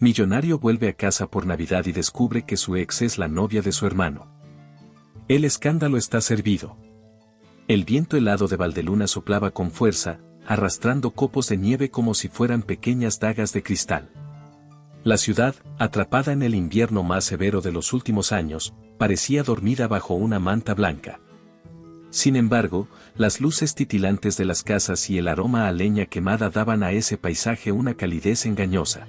Millonario vuelve a casa por Navidad y descubre que su ex es la novia de su hermano. El escándalo está servido. El viento helado de Valdeluna soplaba con fuerza, arrastrando copos de nieve como si fueran pequeñas dagas de cristal. La ciudad, atrapada en el invierno más severo de los últimos años, parecía dormida bajo una manta blanca. Sin embargo, las luces titilantes de las casas y el aroma a leña quemada daban a ese paisaje una calidez engañosa.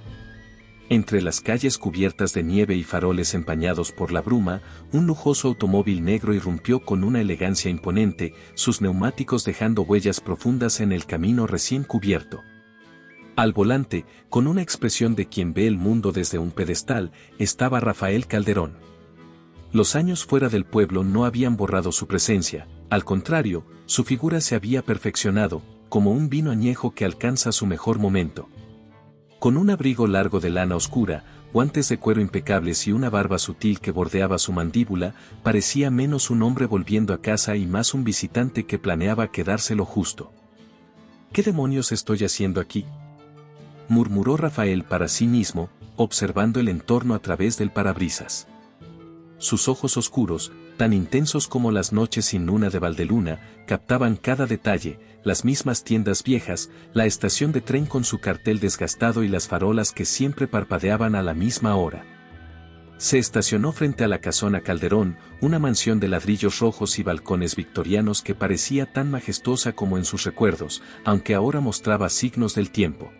Entre las calles cubiertas de nieve y faroles empañados por la bruma, un lujoso automóvil negro irrumpió con una elegancia imponente, sus neumáticos dejando huellas profundas en el camino recién cubierto. Al volante, con una expresión de quien ve el mundo desde un pedestal, estaba Rafael Calderón. Los años fuera del pueblo no habían borrado su presencia, al contrario, su figura se había perfeccionado, como un vino añejo que alcanza su mejor momento. Con un abrigo largo de lana oscura, guantes de cuero impecables y una barba sutil que bordeaba su mandíbula, parecía menos un hombre volviendo a casa y más un visitante que planeaba quedárselo justo. ¿Qué demonios estoy haciendo aquí?, murmuró Rafael para sí mismo, observando el entorno a través del parabrisas. Sus ojos oscuros, tan intensos como las noches sin luna de Valdeluna, captaban cada detalle, las mismas tiendas viejas, la estación de tren con su cartel desgastado y las farolas que siempre parpadeaban a la misma hora. Se estacionó frente a la casona Calderón, una mansión de ladrillos rojos y balcones victorianos que parecía tan majestuosa como en sus recuerdos, aunque ahora mostraba signos del tiempo.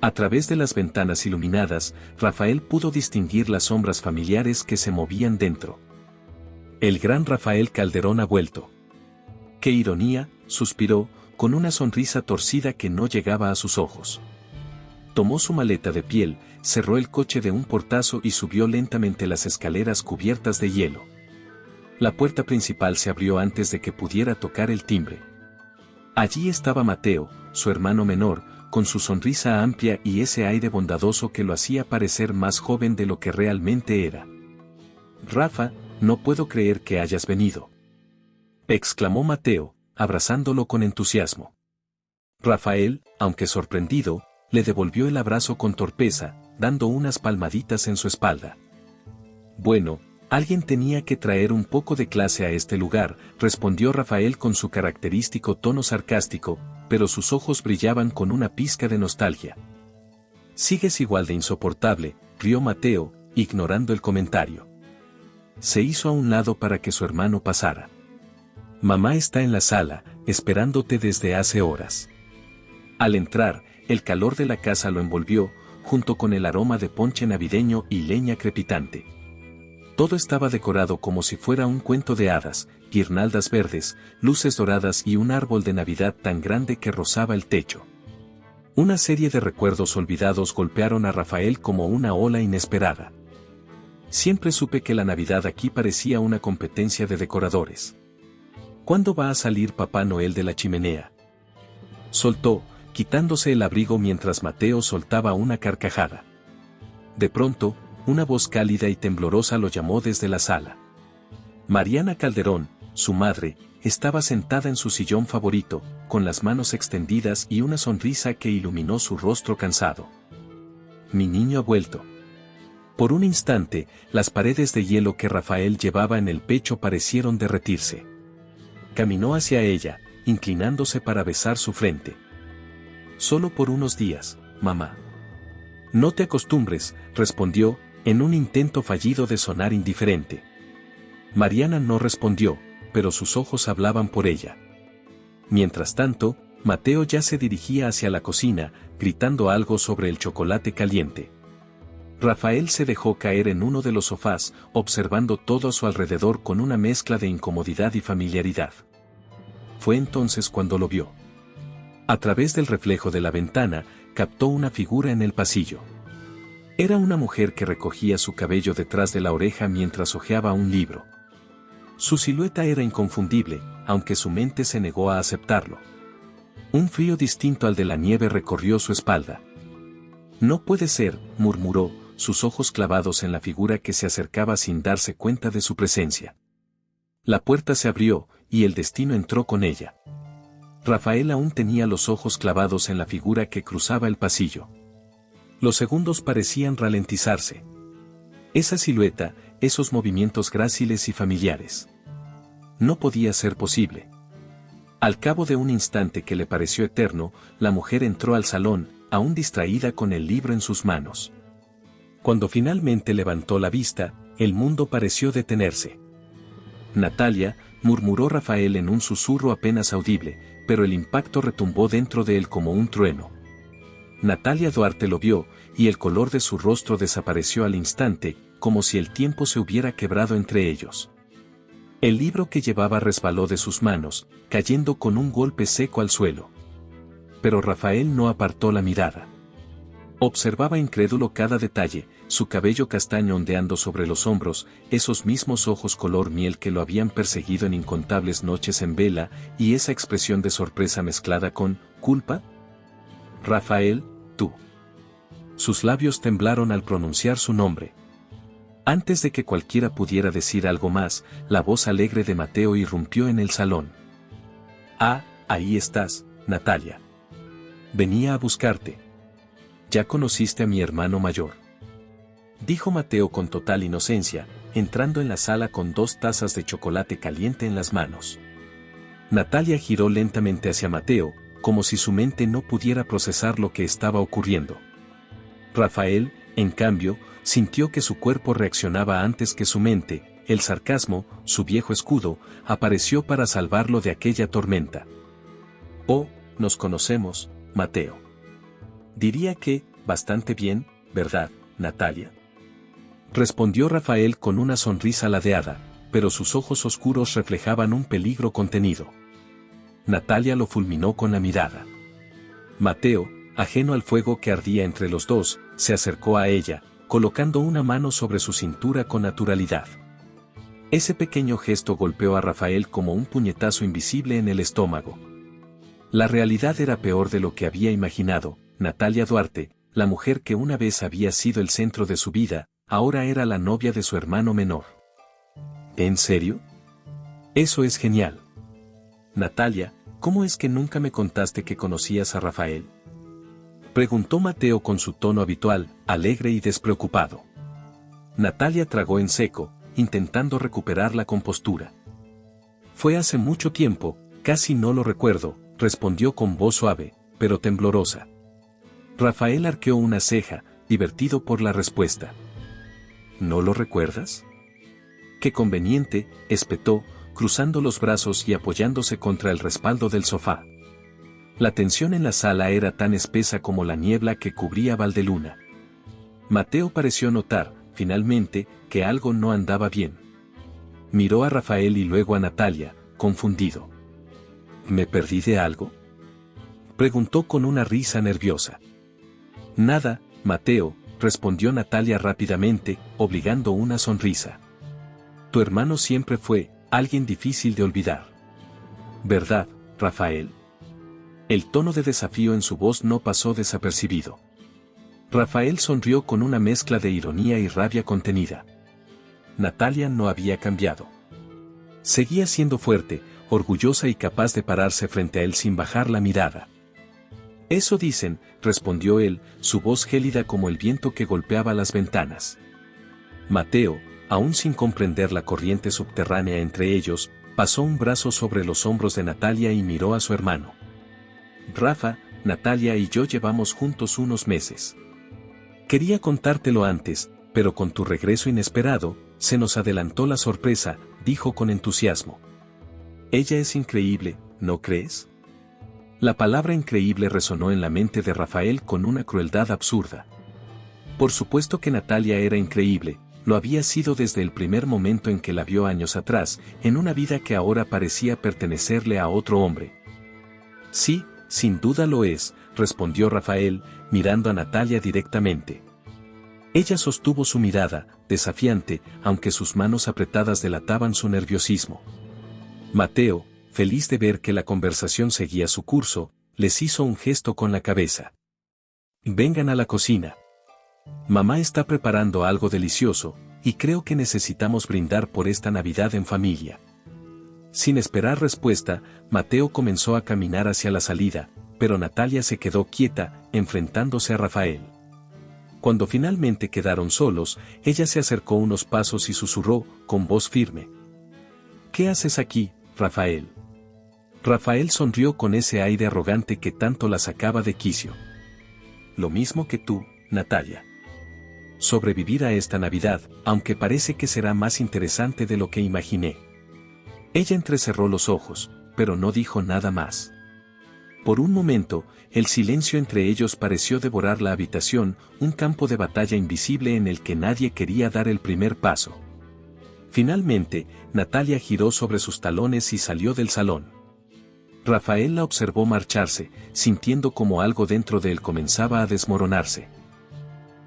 A través de las ventanas iluminadas, Rafael pudo distinguir las sombras familiares que se movían dentro. El gran Rafael Calderón ha vuelto. ¡Qué ironía!, suspiró, con una sonrisa torcida que no llegaba a sus ojos. Tomó su maleta de piel, cerró el coche de un portazo y subió lentamente las escaleras cubiertas de hielo. La puerta principal se abrió antes de que pudiera tocar el timbre. Allí estaba Mateo, su hermano menor, con su sonrisa amplia y ese aire bondadoso que lo hacía parecer más joven de lo que realmente era. «Rafa, no puedo creer que hayas venido», exclamó Mateo, abrazándolo con entusiasmo. Rafael, aunque sorprendido, le devolvió el abrazo con torpeza, dando unas palmaditas en su espalda. «Bueno, alguien tenía que traer un poco de clase a este lugar», respondió Rafael con su característico tono sarcástico, pero sus ojos brillaban con una pizca de nostalgia. «Sigues igual de insoportable», rió Mateo, ignorando el comentario. Se hizo a un lado para que su hermano pasara. «Mamá está en la sala, esperándote desde hace horas». Al entrar, el calor de la casa lo envolvió, junto con el aroma de ponche navideño y leña crepitante. Todo estaba decorado como si fuera un cuento de hadas, guirnaldas verdes, luces doradas y un árbol de Navidad tan grande que rozaba el techo. Una serie de recuerdos olvidados golpearon a Rafael como una ola inesperada. Siempre supe que la Navidad aquí parecía una competencia de decoradores. ¿Cuándo va a salir Papá Noel de la chimenea?, soltó, quitándose el abrigo mientras Mateo soltaba una carcajada. De pronto, una voz cálida y temblorosa lo llamó desde la sala. Mariana Calderón, su madre, estaba sentada en su sillón favorito, con las manos extendidas y una sonrisa que iluminó su rostro cansado. «Mi niño ha vuelto». Por un instante, las paredes de hielo que Rafael llevaba en el pecho parecieron derretirse. Caminó hacia ella, inclinándose para besar su frente. «Solo por unos días, mamá». «No te acostumbres», respondió, en un intento fallido de sonar indiferente. Mariana no respondió, pero sus ojos hablaban por ella. Mientras tanto, Mateo ya se dirigía hacia la cocina, gritando algo sobre el chocolate caliente. Rafael se dejó caer en uno de los sofás, observando todo a su alrededor con una mezcla de incomodidad y familiaridad. Fue entonces cuando lo vio. A través del reflejo de la ventana, captó una figura en el pasillo. Era una mujer que recogía su cabello detrás de la oreja mientras hojeaba un libro. Su silueta era inconfundible, aunque su mente se negó a aceptarlo. Un frío distinto al de la nieve recorrió su espalda. «No puede ser», murmuró, sus ojos clavados en la figura que se acercaba sin darse cuenta de su presencia. La puerta se abrió, y el destino entró con ella. Rafael aún tenía los ojos clavados en la figura que cruzaba el pasillo. Los segundos parecían ralentizarse. Esa silueta, esos movimientos gráciles y familiares. No podía ser posible. Al cabo de un instante que le pareció eterno, la mujer entró al salón, aún distraída con el libro en sus manos. Cuando finalmente levantó la vista, el mundo pareció detenerse. Natalia, murmuró Rafael en un susurro apenas audible, pero el impacto retumbó dentro de él como un trueno. Natalia Duarte lo vio, y el color de su rostro desapareció al instante, como si el tiempo se hubiera quebrado entre ellos. El libro que llevaba resbaló de sus manos, cayendo con un golpe seco al suelo. Pero Rafael no apartó la mirada. Observaba incrédulo cada detalle, su cabello castaño ondeando sobre los hombros, esos mismos ojos color miel que lo habían perseguido en incontables noches en vela, y esa expresión de sorpresa mezclada con culpa. Rafael, tú. Sus labios temblaron al pronunciar su nombre. Antes de que cualquiera pudiera decir algo más, la voz alegre de Mateo irrumpió en el salón. Ah, ahí estás, Natalia. Venía a buscarte. Ya conociste a mi hermano mayor. Dijo Mateo con total inocencia, entrando en la sala con 2 tazas de chocolate caliente en las manos. Natalia giró lentamente hacia Mateo, como si su mente no pudiera procesar lo que estaba ocurriendo. Rafael, en cambio, sintió que su cuerpo reaccionaba antes que su mente, el sarcasmo, su viejo escudo, apareció para salvarlo de aquella tormenta. Oh, nos conocemos, Mateo. Diría que, bastante bien, ¿verdad, Natalia? Respondió Rafael con una sonrisa ladeada, pero sus ojos oscuros reflejaban un peligro contenido. Natalia lo fulminó con la mirada. Mateo, ajeno al fuego que ardía entre los dos, se acercó a ella, colocando una mano sobre su cintura con naturalidad. Ese pequeño gesto golpeó a Rafael como un puñetazo invisible en el estómago. La realidad era peor de lo que había imaginado. Natalia Duarte, la mujer que una vez había sido el centro de su vida, ahora era la novia de su hermano menor. ¿En serio? Eso es genial. Natalia, ¿cómo es que nunca me contaste que conocías a Rafael? Preguntó Mateo con su tono habitual, alegre y despreocupado. Natalia tragó en seco, intentando recuperar la compostura. Fue hace mucho tiempo, casi no lo recuerdo, respondió con voz suave, pero temblorosa. Rafael arqueó una ceja, divertido por la respuesta. ¿No lo recuerdas? Qué conveniente, espetó, cruzando los brazos y apoyándose contra el respaldo del sofá. La tensión en la sala era tan espesa como la niebla que cubría Valdeluna. Mateo pareció notar, finalmente, que algo no andaba bien. Miró a Rafael y luego a Natalia, confundido. ¿Me perdí de algo?, preguntó con una risa nerviosa. Nada, Mateo, respondió Natalia rápidamente, obligando una sonrisa. Tu hermano siempre fue alguien difícil de olvidar. ¿Verdad, Rafael? El tono de desafío en su voz no pasó desapercibido. Rafael sonrió con una mezcla de ironía y rabia contenida. Natalia no había cambiado. Seguía siendo fuerte, orgullosa y capaz de pararse frente a él sin bajar la mirada. Eso dicen, respondió él, su voz gélida como el viento que golpeaba las ventanas. Mateo, aún sin comprender la corriente subterránea entre ellos, pasó un brazo sobre los hombros de Natalia y miró a su hermano. Rafa, Natalia y yo llevamos juntos unos meses. Quería contártelo antes, pero con tu regreso inesperado, se nos adelantó la sorpresa, dijo con entusiasmo. Ella es increíble, ¿no crees? La palabra increíble resonó en la mente de Rafael con una crueldad absurda. Por supuesto que Natalia era increíble, lo había sido desde el primer momento en que la vio años atrás, en una vida que ahora parecía pertenecerle a otro hombre. Sí, sin duda lo es, respondió Rafael, mirando a Natalia directamente. Ella sostuvo su mirada, desafiante, aunque sus manos apretadas delataban su nerviosismo. Mateo, feliz de ver que la conversación seguía su curso, les hizo un gesto con la cabeza. Vengan a la cocina. Mamá está preparando algo delicioso, y creo que necesitamos brindar por esta Navidad en familia. Sin esperar respuesta, Mateo comenzó a caminar hacia la salida, pero Natalia se quedó quieta, enfrentándose a Rafael. Cuando finalmente quedaron solos, ella se acercó unos pasos y susurró, con voz firme. ¿Qué haces aquí, Rafael? Rafael sonrió con ese aire arrogante que tanto la sacaba de quicio. Lo mismo que tú, Natalia. Sobrevivir a esta Navidad, aunque parece que será más interesante de lo que imaginé. Ella entrecerró los ojos, pero no dijo nada más. Por un momento, el silencio entre ellos pareció devorar la habitación, un campo de batalla invisible en el que nadie quería dar el primer paso. Finalmente, Natalia giró sobre sus talones y salió del salón. Rafael la observó marcharse, sintiendo como algo dentro de él comenzaba a desmoronarse.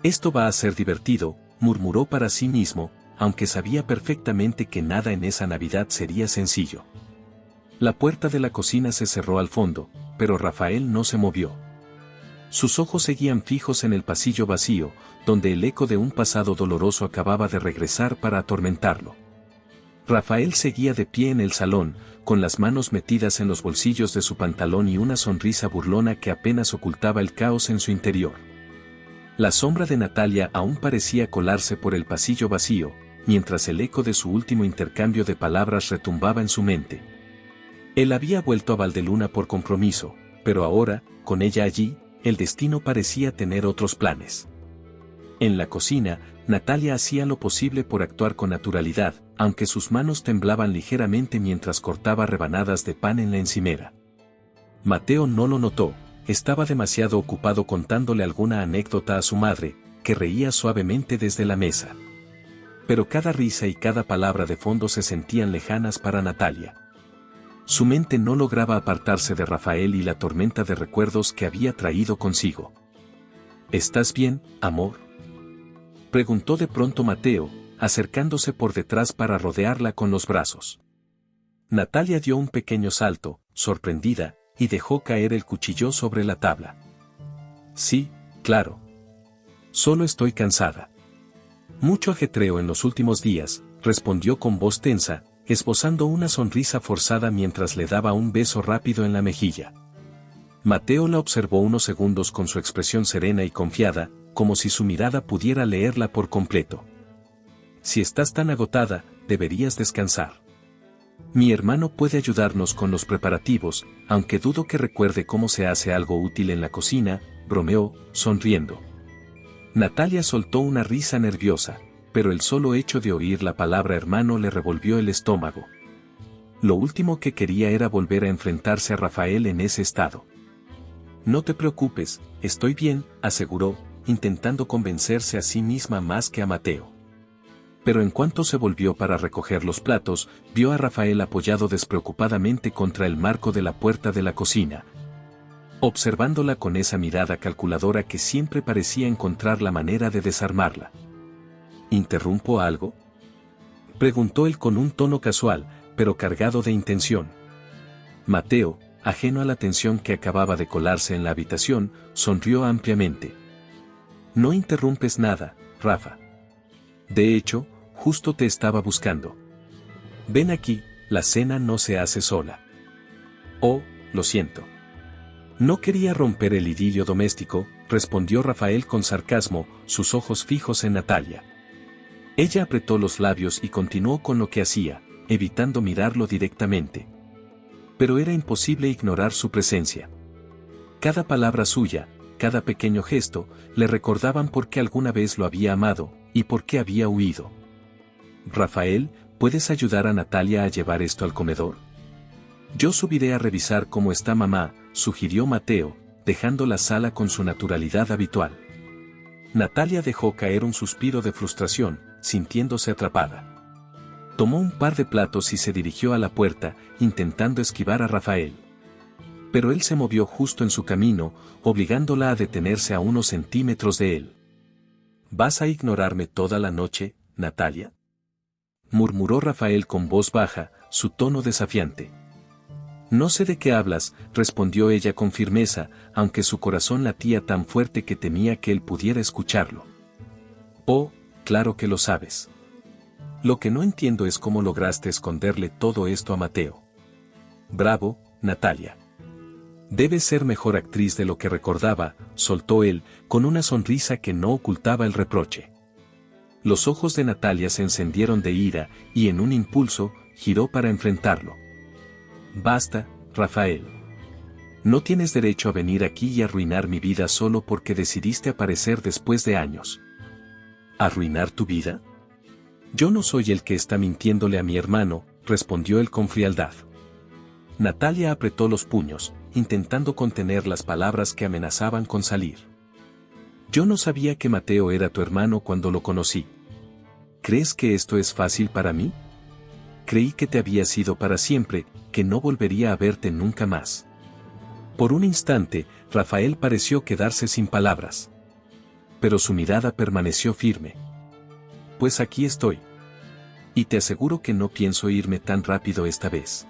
Esto va a ser divertido, murmuró para sí mismo, aunque sabía perfectamente que nada en esa Navidad sería sencillo. La puerta de la cocina se cerró al fondo, pero Rafael no se movió. Sus ojos seguían fijos en el pasillo vacío, donde el eco de un pasado doloroso acababa de regresar para atormentarlo. Rafael seguía de pie en el salón, con las manos metidas en los bolsillos de su pantalón y una sonrisa burlona que apenas ocultaba el caos en su interior. La sombra de Natalia aún parecía colarse por el pasillo vacío, mientras el eco de su último intercambio de palabras retumbaba en su mente. Él había vuelto a Valdeluna por compromiso, pero ahora, con ella allí, el destino parecía tener otros planes. En la cocina, Natalia hacía lo posible por actuar con naturalidad, aunque sus manos temblaban ligeramente mientras cortaba rebanadas de pan en la encimera. Mateo no lo notó, estaba demasiado ocupado contándole alguna anécdota a su madre, que reía suavemente desde la mesa. Pero cada risa y cada palabra de fondo se sentían lejanas para Natalia. Su mente no lograba apartarse de Rafael y la tormenta de recuerdos que había traído consigo. ¿Estás bien, amor?, preguntó de pronto Mateo, acercándose por detrás para rodearla con los brazos. Natalia dio un pequeño salto, sorprendida, y dejó caer el cuchillo sobre la tabla. Sí, claro. Solo estoy cansada. Mucho ajetreo en los últimos días, respondió con voz tensa, esbozando una sonrisa forzada mientras le daba un beso rápido en la mejilla. Mateo la observó unos segundos con su expresión serena y confiada, como si su mirada pudiera leerla por completo. Si estás tan agotada, deberías descansar. Mi hermano puede ayudarnos con los preparativos, aunque dudo que recuerde cómo se hace algo útil en la cocina, bromeó, sonriendo. Natalia soltó una risa nerviosa, pero el solo hecho de oír la palabra hermano le revolvió el estómago. Lo último que quería era volver a enfrentarse a Rafael en ese estado. No te preocupes, estoy bien, aseguró, intentando convencerse a sí misma más que a Mateo. Pero en cuanto se volvió para recoger los platos, vio a Rafael apoyado despreocupadamente contra el marco de la puerta de la cocina, observándola con esa mirada calculadora que siempre parecía encontrar la manera de desarmarla. ¿Interrumpo algo?, preguntó él con un tono casual, pero cargado de intención. Mateo, ajeno a la tensión que acababa de colarse en la habitación, sonrió ampliamente. No interrumpes nada, Rafa. De hecho, justo te estaba buscando. Ven aquí, la cena no se hace sola. Oh, lo siento. No quería romper el idilio doméstico, respondió Rafael con sarcasmo, sus ojos fijos en Natalia. Ella apretó los labios y continuó con lo que hacía, evitando mirarlo directamente. Pero era imposible ignorar su presencia. Cada palabra suya, cada pequeño gesto, le recordaban por qué alguna vez lo había amado, y por qué había huido. Rafael, ¿puedes ayudar a Natalia a llevar esto al comedor? Yo subiré a revisar cómo está mamá, sugirió Mateo, dejando la sala con su naturalidad habitual. Natalia dejó caer un suspiro de frustración, sintiéndose atrapada. Tomó un par de platos y se dirigió a la puerta, intentando esquivar a Rafael. Pero él se movió justo en su camino, obligándola a detenerse a unos centímetros de él. ¿Vas a ignorarme toda la noche, Natalia?, murmuró Rafael con voz baja, su tono desafiante. No sé de qué hablas, respondió ella con firmeza, aunque su corazón latía tan fuerte que temía que él pudiera escucharlo. Oh, claro que lo sabes. Lo que no entiendo es cómo lograste esconderle todo esto a Mateo. Bravo, Natalia. Debes ser mejor actriz de lo que recordaba, soltó él, con una sonrisa que no ocultaba el reproche. Los ojos de Natalia se encendieron de ira, y en un impulso, giró para enfrentarlo. Basta, Rafael. No tienes derecho a venir aquí y arruinar mi vida solo porque decidiste aparecer después de años. ¿Arruinar tu vida? Yo no soy el que está mintiéndole a mi hermano, respondió él con frialdad. Natalia apretó los puños, intentando contener las palabras que amenazaban con salir. Yo no sabía que Mateo era tu hermano cuando lo conocí. ¿Crees que esto es fácil para mí? Creí que te había sido para siempre, que no volvería a verte nunca más. Por un instante, Rafael pareció quedarse sin palabras. Pero su mirada permaneció firme. Pues aquí estoy. Y te aseguro que no pienso irme tan rápido esta vez.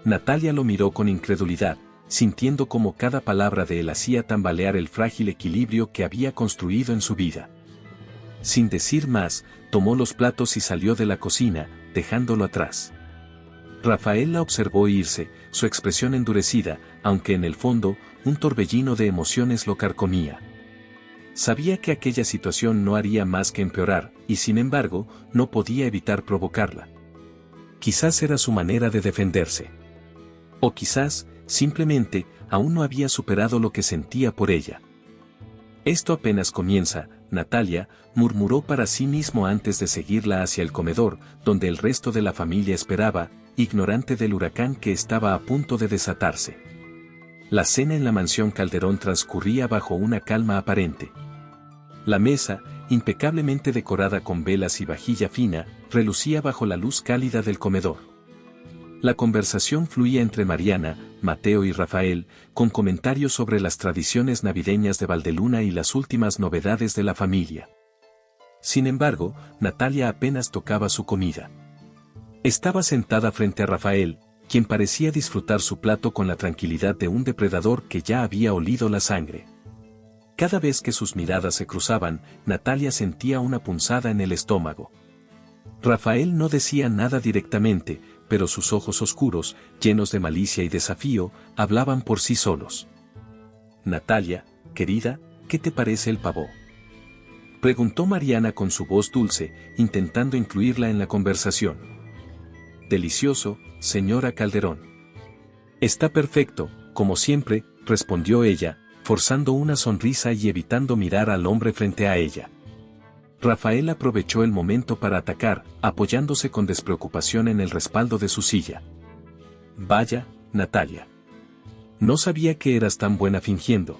Natalia lo miró con incredulidad, sintiendo cómo cada palabra de él hacía tambalear el frágil equilibrio que había construido en su vida. Sin decir más, tomó los platos y salió de la cocina, dejándolo atrás. Rafael la observó irse, su expresión endurecida, aunque en el fondo, un torbellino de emociones lo carcomía. Sabía que aquella situación no haría más que empeorar, y sin embargo, no podía evitar provocarla. Quizás era su manera de defenderse. O quizás, simplemente, aún no había superado lo que sentía por ella. Esto apenas comienza, Natalia, murmuró para sí mismo antes de seguirla hacia el comedor, donde el resto de la familia esperaba, ignorante del huracán que estaba a punto de desatarse. La cena en la mansión Calderón transcurría bajo una calma aparente. La mesa, impecablemente decorada con velas y vajilla fina, relucía bajo la luz cálida del comedor. La conversación fluía entre Mariana, Mateo y Rafael, con comentarios sobre las tradiciones navideñas de Valdeluna y las últimas novedades de la familia. Sin embargo, Natalia apenas tocaba su comida. Estaba sentada frente a Rafael, quien parecía disfrutar su plato con la tranquilidad de un depredador que ya había olido la sangre. Cada vez que sus miradas se cruzaban, Natalia sentía una punzada en el estómago. Rafael no decía nada directamente, pero sus ojos oscuros, llenos de malicia y desafío, hablaban por sí solos. Natalia, querida, ¿qué te parece el pavó?, preguntó Mariana con su voz dulce, intentando incluirla en la conversación. Delicioso, señora Calderón. Está perfecto, como siempre, respondió ella, forzando una sonrisa y evitando mirar al hombre frente a ella. Rafael aprovechó el momento para atacar, apoyándose con despreocupación en el respaldo de su silla. Vaya, Natalia. No sabía que eras tan buena fingiendo.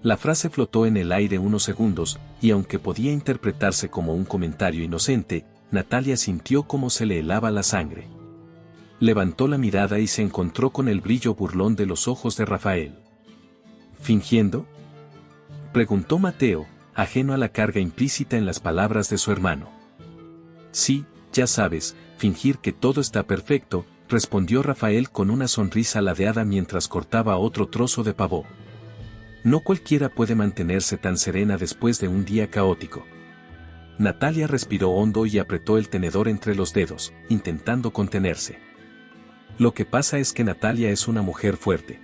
La frase flotó en el aire unos segundos, y aunque podía interpretarse como un comentario inocente, Natalia sintió cómo se le helaba la sangre. Levantó la mirada y se encontró con el brillo burlón de los ojos de Rafael. ¿Fingiendo?, preguntó Mateo, ajeno a la carga implícita en las palabras de su hermano. Sí, ya sabes, fingir que todo está perfecto, respondió Rafael con una sonrisa ladeada mientras cortaba otro trozo de pavó. No cualquiera puede mantenerse tan serena después de un día caótico. Natalia respiró hondo y apretó el tenedor entre los dedos, intentando contenerse. Lo que pasa es que Natalia es una mujer fuerte.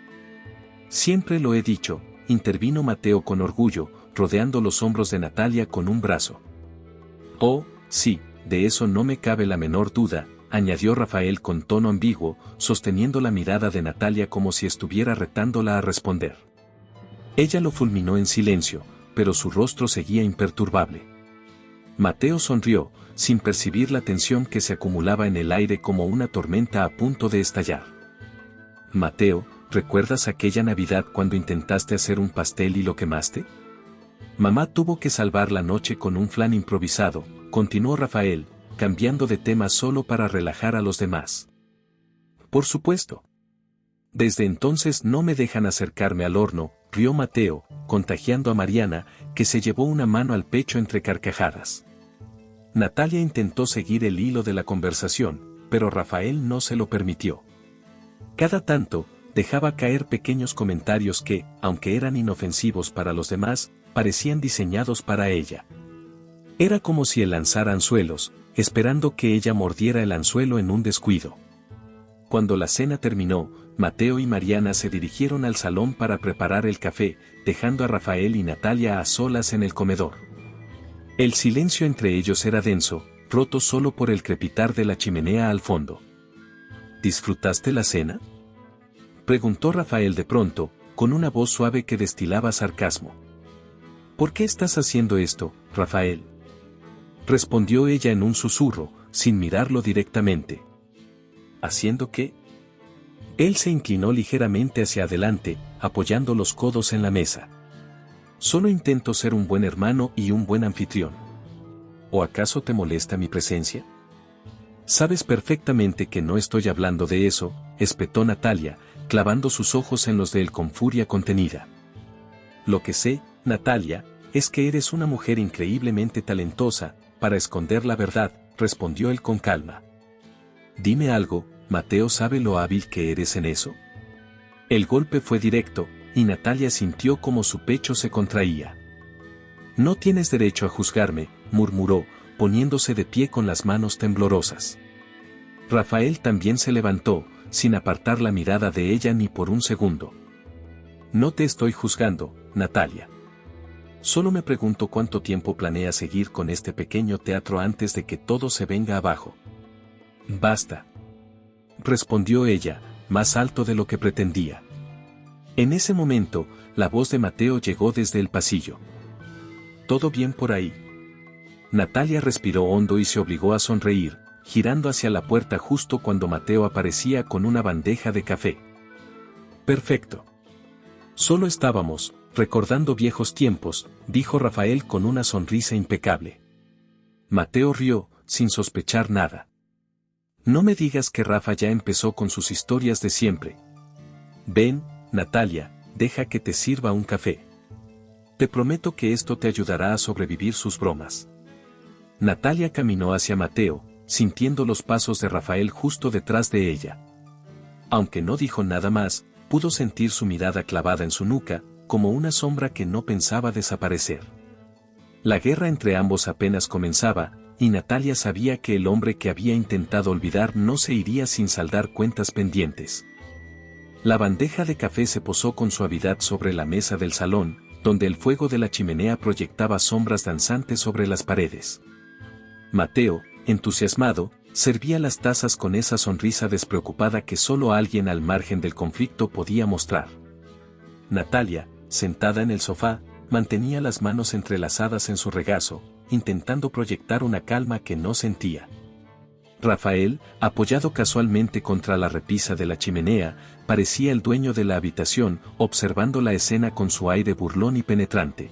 Siempre lo he dicho, intervino Mateo con orgullo, rodeando los hombros de Natalia con un brazo. Oh, sí, de eso no me cabe la menor duda, añadió Rafael con tono ambiguo, sosteniendo la mirada de Natalia como si estuviera retándola a responder. Ella lo fulminó en silencio, pero su rostro seguía imperturbable. Mateo sonrió, sin percibir la tensión que se acumulaba en el aire como una tormenta a punto de estallar. Mateo, ¿recuerdas aquella Navidad cuando intentaste hacer un pastel y lo quemaste? Mamá tuvo que salvar la noche con un flan improvisado, continuó Rafael, cambiando de tema solo para relajar a los demás. Por supuesto. Desde entonces no me dejan acercarme al horno, rió Mateo, contagiando a Mariana, que se llevó una mano al pecho entre carcajadas. Natalia intentó seguir el hilo de la conversación, pero Rafael no se lo permitió. Cada tanto, dejaba caer pequeños comentarios que, aunque eran inofensivos para los demás, parecían diseñados para ella. Era como si él lanzara anzuelos, esperando que ella mordiera el anzuelo en un descuido. Cuando la cena terminó, Mateo y Mariana se dirigieron al salón para preparar el café, dejando a Rafael y Natalia a solas en el comedor. El silencio entre ellos era denso, roto solo por el crepitar de la chimenea al fondo. ¿Disfrutaste la cena?, preguntó Rafael de pronto, con una voz suave que destilaba sarcasmo. ¿Por qué estás haciendo esto, Rafael?, respondió ella en un susurro, sin mirarlo directamente. ¿Haciendo qué? Él se inclinó ligeramente hacia adelante, apoyando los codos en la mesa. Solo intento ser un buen hermano y un buen anfitrión. ¿O acaso te molesta mi presencia? Sabes perfectamente que no estoy hablando de eso, espetó Natalia, clavando sus ojos en los de él con furia contenida. Lo que sé, Natalia, es que eres una mujer increíblemente talentosa, para esconder la verdad, respondió él con calma. Dime algo, ¿Mateo sabe lo hábil que eres en eso? El golpe fue directo, y Natalia sintió como su pecho se contraía. No tienes derecho a juzgarme, murmuró, poniéndose de pie con las manos temblorosas. Rafael también se levantó, sin apartar la mirada de ella ni por un segundo. No te estoy juzgando, Natalia. Solo me pregunto cuánto tiempo planeas seguir con este pequeño teatro antes de que todo se venga abajo. Basta, respondió ella, más alto de lo que pretendía. En ese momento, la voz de Mateo llegó desde el pasillo. ¿Todo bien por ahí? Natalia respiró hondo y se obligó a sonreír, girando hacia la puerta justo cuando Mateo aparecía con una bandeja de café. Perfecto. Solo estábamos recordando viejos tiempos, dijo Rafael con una sonrisa impecable. Mateo rió, sin sospechar nada. No me digas que Rafa ya empezó con sus historias de siempre. Ven, Natalia, deja que te sirva un café. Te prometo que esto te ayudará a sobrevivir sus bromas. Natalia caminó hacia Mateo, sintiendo los pasos de Rafael justo detrás de ella. Aunque no dijo nada más, pudo sentir su mirada clavada en su nuca, como una sombra que no pensaba desaparecer. La guerra entre ambos apenas comenzaba, y Natalia sabía que el hombre que había intentado olvidar no se iría sin saldar cuentas pendientes. La bandeja de café se posó con suavidad sobre la mesa del salón, donde el fuego de la chimenea proyectaba sombras danzantes sobre las paredes. Mateo, entusiasmado, servía las tazas con esa sonrisa despreocupada que solo alguien al margen del conflicto podía mostrar. Natalia, sentada en el sofá, mantenía las manos entrelazadas en su regazo, intentando proyectar una calma que no sentía. Rafael, apoyado casualmente contra la repisa de la chimenea, parecía el dueño de la habitación, observando la escena con su aire burlón y penetrante.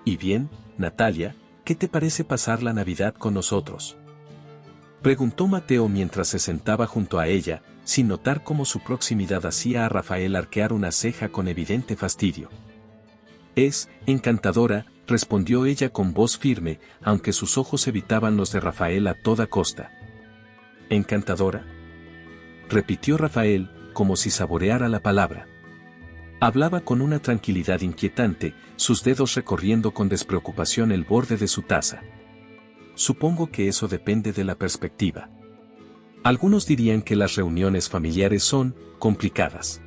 ¿Y bien, Natalia, qué te parece pasar la Navidad con nosotros?, preguntó Mateo mientras se sentaba junto a ella, sin notar cómo su proximidad hacía a Rafael arquear una ceja con evidente fastidio. Es encantadora, respondió ella con voz firme, aunque sus ojos evitaban los de Rafael a toda costa. ¿Encantadora?, repitió Rafael, como si saboreara la palabra. Hablaba con una tranquilidad inquietante, sus dedos recorriendo con despreocupación el borde de su taza. Supongo que eso depende de la perspectiva. Algunos dirían que las reuniones familiares son complicadas.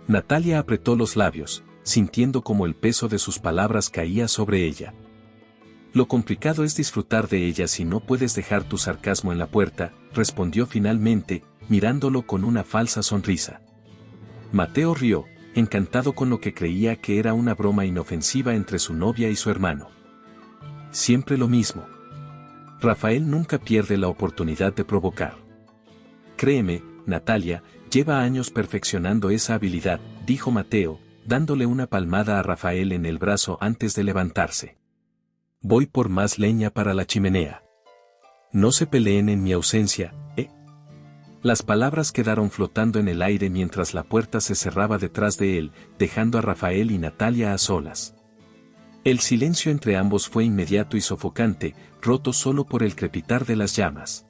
Natalia apretó los labios, sintiendo como el peso de sus palabras caía sobre ella. Lo complicado es disfrutar de ellas si no puedes dejar tu sarcasmo en la puerta, respondió finalmente, mirándolo con una falsa sonrisa. Mateo rió, encantado con lo que creía que era una broma inofensiva entre su novia y su hermano. Siempre lo mismo. Rafael nunca pierde la oportunidad de provocar. Créeme, Natalia, lleva años perfeccionando esa habilidad, dijo Mateo, dándole una palmada a Rafael en el brazo antes de levantarse. Voy por más leña para la chimenea. No se peleen en mi ausencia, ¿eh? Las palabras quedaron flotando en el aire mientras la puerta se cerraba detrás de él, dejando a Rafael y Natalia a solas. El silencio entre ambos fue inmediato y sofocante, roto solo por el crepitar de las llamas.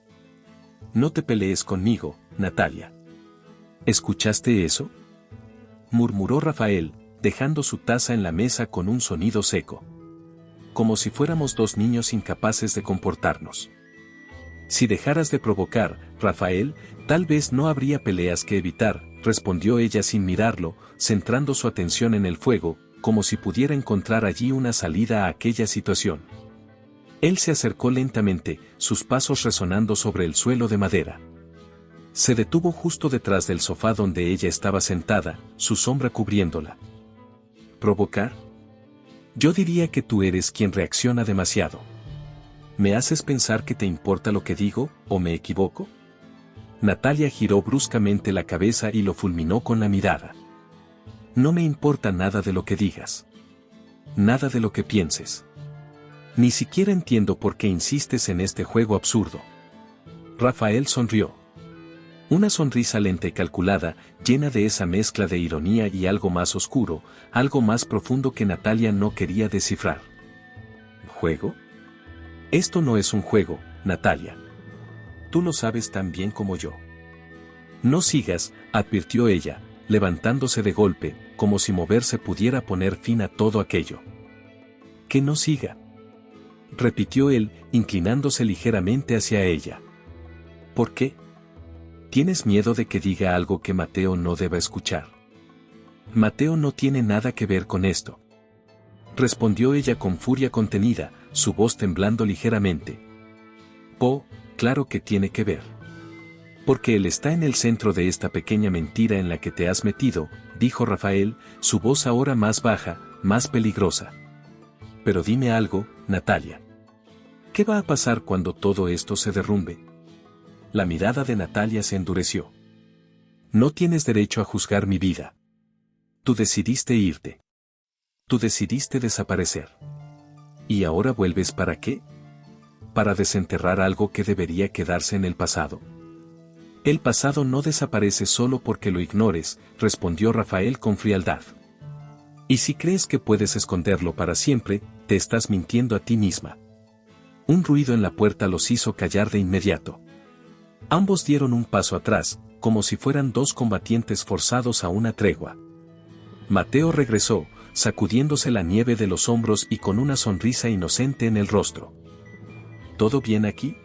No te pelees conmigo, Natalia. ¿Escuchaste eso?, murmuró Rafael, dejando su taza en la mesa con un sonido seco. Como si fuéramos dos niños incapaces de comportarnos. Si dejaras de provocar, Rafael, tal vez no habría peleas que evitar, respondió ella sin mirarlo, centrando su atención en el fuego, como si pudiera encontrar allí una salida a aquella situación. Él se acercó lentamente, sus pasos resonando sobre el suelo de madera. Se detuvo justo detrás del sofá donde ella estaba sentada, su sombra cubriéndola. ¿Provocar? Yo diría que tú eres quien reacciona demasiado. ¿Me haces pensar que te importa lo que digo, o me equivoco? Natalia giró bruscamente la cabeza y lo fulminó con la mirada. No me importa nada de lo que digas. Nada de lo que pienses. Ni siquiera entiendo por qué insistes en este juego absurdo. Rafael sonrió. Una sonrisa lenta y calculada, llena de esa mezcla de ironía y algo más oscuro, algo más profundo que Natalia no quería descifrar. ¿Juego? Esto no es un juego, Natalia. Tú lo sabes tan bien como yo. No sigas, advirtió ella, levantándose de golpe, como si moverse pudiera poner fin a todo aquello. Que no siga, repitió él, inclinándose ligeramente hacia ella. ¿Por qué? ¿Tienes miedo de que diga algo que Mateo no deba escuchar? Mateo no tiene nada que ver con esto, respondió ella con furia contenida, su voz temblando ligeramente. Oh, claro que tiene que ver. Porque él está en el centro de esta pequeña mentira en la que te has metido, dijo Rafael, su voz ahora más baja, más peligrosa. Pero dime algo, Natalia. ¿Qué va a pasar cuando todo esto se derrumbe? La mirada de Natalia se endureció. No tienes derecho a juzgar mi vida. Tú decidiste irte. Tú decidiste desaparecer. ¿Y ahora vuelves para qué? ¿Para desenterrar algo que debería quedarse en el pasado? El pasado no desaparece solo porque lo ignores, respondió Rafael con frialdad. Y si crees que puedes esconderlo para siempre, te estás mintiendo a ti misma. Un ruido en la puerta los hizo callar de inmediato. Ambos dieron un paso atrás, como si fueran dos combatientes forzados a una tregua. Mateo regresó, sacudiéndose la nieve de los hombros y con una sonrisa inocente en el rostro. ¿Todo bien aquí?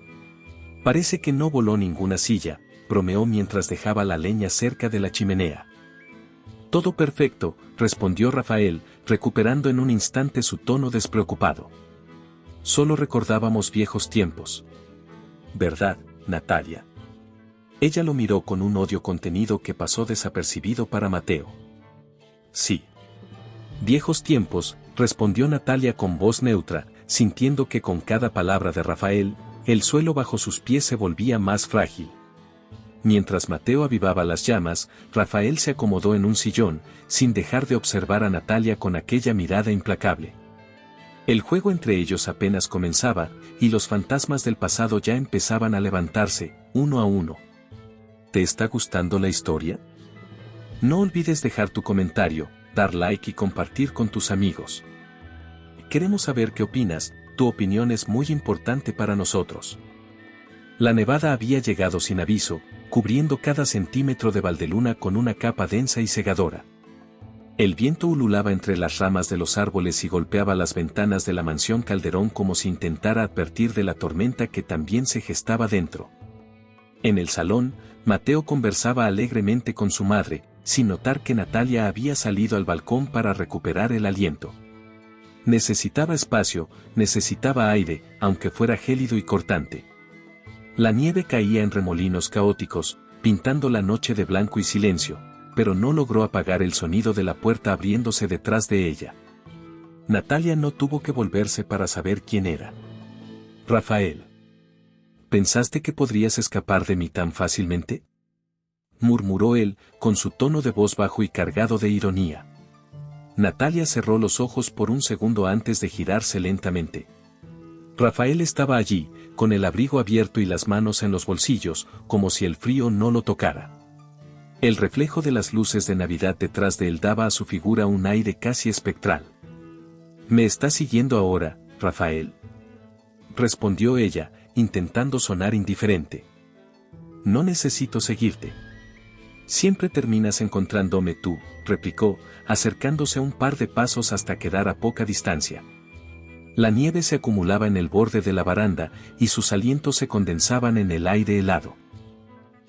Parece que no voló ninguna silla, bromeó mientras dejaba la leña cerca de la chimenea. Todo perfecto, respondió Rafael, recuperando en un instante su tono despreocupado. Solo recordábamos viejos tiempos. ¿Verdad, Natalia? Ella lo miró con un odio contenido que pasó desapercibido para Mateo. Sí. Viejos tiempos, respondió Natalia con voz neutra, sintiendo que con cada palabra de Rafael, el suelo bajo sus pies se volvía más frágil. Mientras Mateo avivaba las llamas, Rafael se acomodó en un sillón, sin dejar de observar a Natalia con aquella mirada implacable. El juego entre ellos apenas comenzaba, y los fantasmas del pasado ya empezaban a levantarse, uno a uno. ¿Te está gustando la historia? No olvides dejar tu comentario, dar like y compartir con tus amigos. Queremos saber qué opinas, tu opinión es muy importante para nosotros. La nevada había llegado sin aviso, cubriendo cada centímetro de Valdeluna con una capa densa y cegadora. El viento ululaba entre las ramas de los árboles y golpeaba las ventanas de la mansión Calderón como si intentara advertir de la tormenta que también se gestaba dentro. En el salón, Mateo conversaba alegremente con su madre, sin notar que Natalia había salido al balcón para recuperar el aliento. Necesitaba espacio, necesitaba aire, aunque fuera gélido y cortante. La nieve caía en remolinos caóticos, pintando la noche de blanco y silencio, pero no logró apagar el sonido de la puerta abriéndose detrás de ella. Natalia no tuvo que volverse para saber quién era. Rafael. ¿Pensaste que podrías escapar de mí tan fácilmente? Murmuró él, con su tono de voz bajo y cargado de ironía. Natalia cerró los ojos por un segundo antes de girarse lentamente. Rafael estaba allí, con el abrigo abierto y las manos en los bolsillos, como si el frío no lo tocara. El reflejo de las luces de Navidad detrás de él daba a su figura un aire casi espectral. ¿Me estás siguiendo ahora, Rafael?, respondió ella, intentando sonar indiferente. No necesito seguirte. Siempre terminas encontrándome tú, replicó, acercándose un par de pasos hasta quedar a poca distancia. La nieve se acumulaba en el borde de la baranda, y sus alientos se condensaban en el aire helado.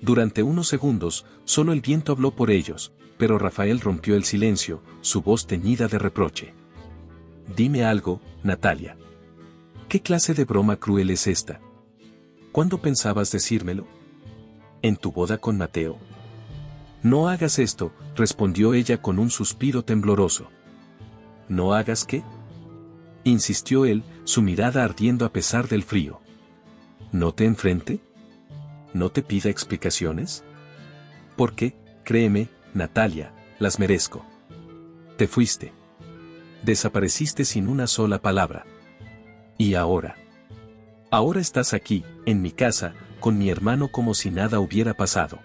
Durante unos segundos, solo el viento habló por ellos, pero Rafael rompió el silencio, su voz teñida de reproche. Dime algo, Natalia. ¿Qué clase de broma cruel es esta? ¿Cuándo pensabas decírmelo? ¿En tu boda con Mateo? No hagas esto, respondió ella con un suspiro tembloroso. ¿No hagas qué? Insistió él, su mirada ardiendo a pesar del frío. ¿No te enfrente? ¿No te pida explicaciones? Porque, créeme, Natalia, las merezco. Te fuiste. Desapareciste sin una sola palabra. ¿Y ahora? Ahora estás aquí, en mi casa, con mi hermano como si nada hubiera pasado.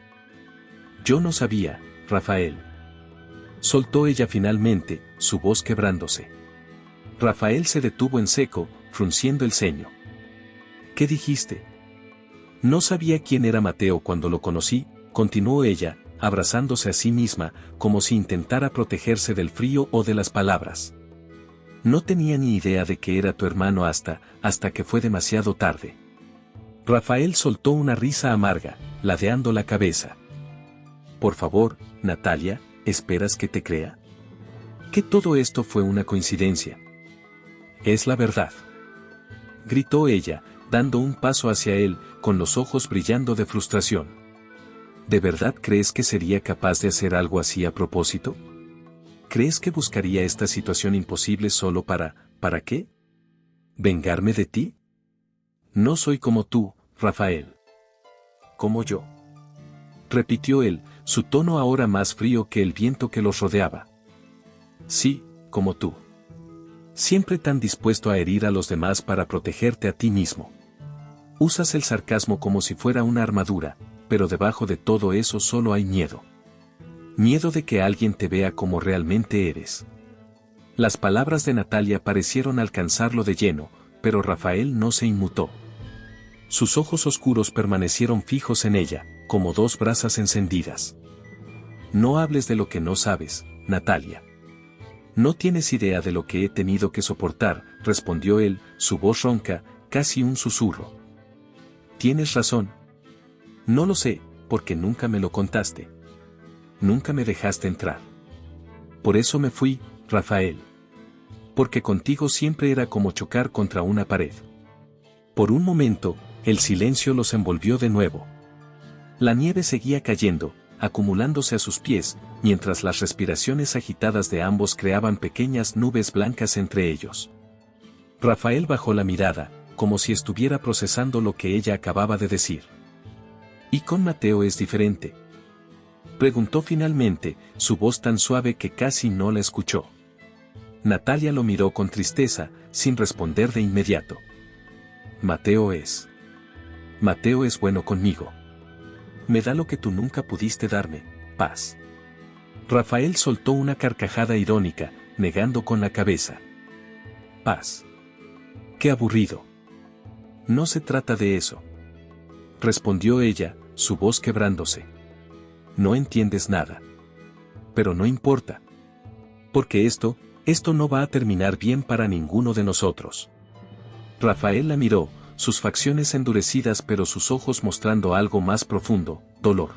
Yo no sabía, Rafael. Soltó ella finalmente, su voz quebrándose. Rafael se detuvo en seco, frunciendo el ceño. ¿Qué dijiste? No sabía quién era Mateo cuando lo conocí, continuó ella, abrazándose a sí misma, como si intentara protegerse del frío o de las palabras. No tenía ni idea de que era tu hermano hasta que fue demasiado tarde. Rafael soltó una risa amarga, ladeando la cabeza. Por favor, Natalia, ¿esperas que te crea? Que todo esto fue una coincidencia. Es la verdad. Gritó ella, dando un paso hacia él, con los ojos brillando de frustración. ¿De verdad crees que sería capaz de hacer algo así a propósito? ¿Crees que buscaría esta situación imposible solo ¿para qué? ¿Vengarme de ti? No soy como tú, Rafael. Como yo. Repitió él, su tono ahora más frío que el viento que los rodeaba. Sí, como tú. Siempre tan dispuesto a herir a los demás para protegerte a ti mismo. Usas el sarcasmo como si fuera una armadura, pero debajo de todo eso solo hay miedo. Miedo de que alguien te vea como realmente eres. Las palabras de Natalia parecieron alcanzarlo de lleno, pero Rafael no se inmutó. Sus ojos oscuros permanecieron fijos en ella, como dos brasas encendidas. No hables de lo que no sabes, Natalia. No tienes idea de lo que he tenido que soportar, respondió él, su voz ronca, casi un susurro. Tienes razón. No lo sé, porque nunca me lo contaste. Nunca me dejaste entrar. Por eso me fui, Rafael. Porque contigo siempre era como chocar contra una pared. Por un momento, el silencio los envolvió de nuevo. La nieve seguía cayendo, acumulándose a sus pies, mientras las respiraciones agitadas de ambos creaban pequeñas nubes blancas entre ellos. Rafael bajó la mirada, como si estuviera procesando lo que ella acababa de decir. ¿Y con Mateo es diferente? Preguntó finalmente, su voz tan suave que casi no la escuchó. Natalia lo miró con tristeza, sin responder de inmediato. Mateo es bueno conmigo. Me da lo que tú nunca pudiste darme, paz. Rafael soltó una carcajada irónica, negando con la cabeza. Paz. Qué aburrido. No se trata de eso. Respondió ella, su voz quebrándose. No entiendes nada. Pero no importa. Porque esto no va a terminar bien para ninguno de nosotros. Rafael la miró, sus facciones endurecidas pero sus ojos mostrando algo más profundo, dolor.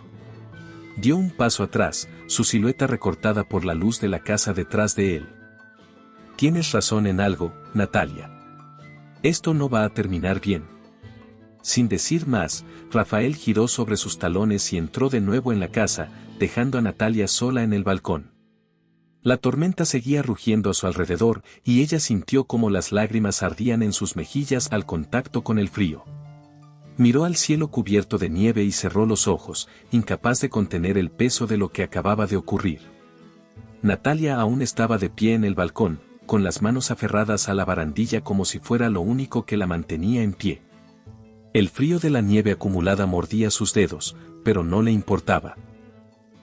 Dio un paso atrás, su silueta recortada por la luz de la casa detrás de él. Tienes razón en algo, Natalia. Esto no va a terminar bien. Sin decir más, Rafael giró sobre sus talones y entró de nuevo en la casa, dejando a Natalia sola en el balcón. La tormenta seguía rugiendo a su alrededor, y ella sintió como las lágrimas ardían en sus mejillas al contacto con el frío. Miró al cielo cubierto de nieve y cerró los ojos, incapaz de contener el peso de lo que acababa de ocurrir. Natalia aún estaba de pie en el balcón, con las manos aferradas a la barandilla como si fuera lo único que la mantenía en pie. El frío de la nieve acumulada mordía sus dedos, pero no le importaba.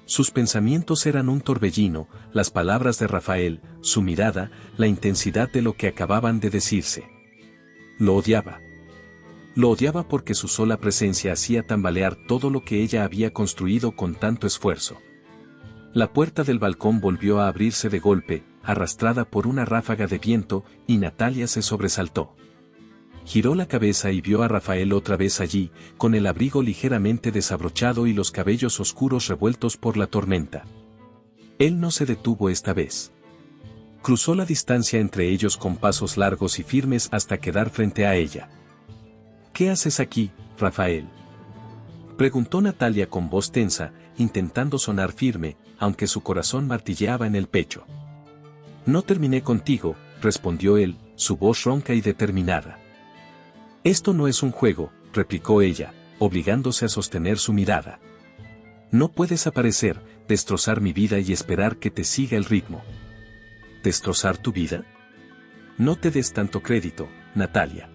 Sus pensamientos eran un torbellino, las palabras de Rafael, su mirada, la intensidad de lo que acababan de decirse. Lo odiaba. Lo odiaba porque su sola presencia hacía tambalear todo lo que ella había construido con tanto esfuerzo. La puerta del balcón volvió a abrirse de golpe, arrastrada por una ráfaga de viento, y Natalia se sobresaltó. giró la cabeza y vio a Rafael otra vez allí, con el abrigo ligeramente desabrochado y los cabellos oscuros revueltos por la tormenta. Él no se detuvo esta vez. Cruzó la distancia entre ellos con pasos largos y firmes hasta quedar frente a ella. ¿Qué haces aquí, Rafael?, preguntó Natalia con voz tensa, intentando sonar firme, aunque su corazón martilleaba en el pecho. No terminé contigo, respondió él, su voz ronca y determinada. Esto no es un juego, replicó ella, obligándose a sostener su mirada. No puedes aparecer, destrozar mi vida y esperar que te siga el ritmo. ¿Destrozar tu vida? No te des tanto crédito, Natalia.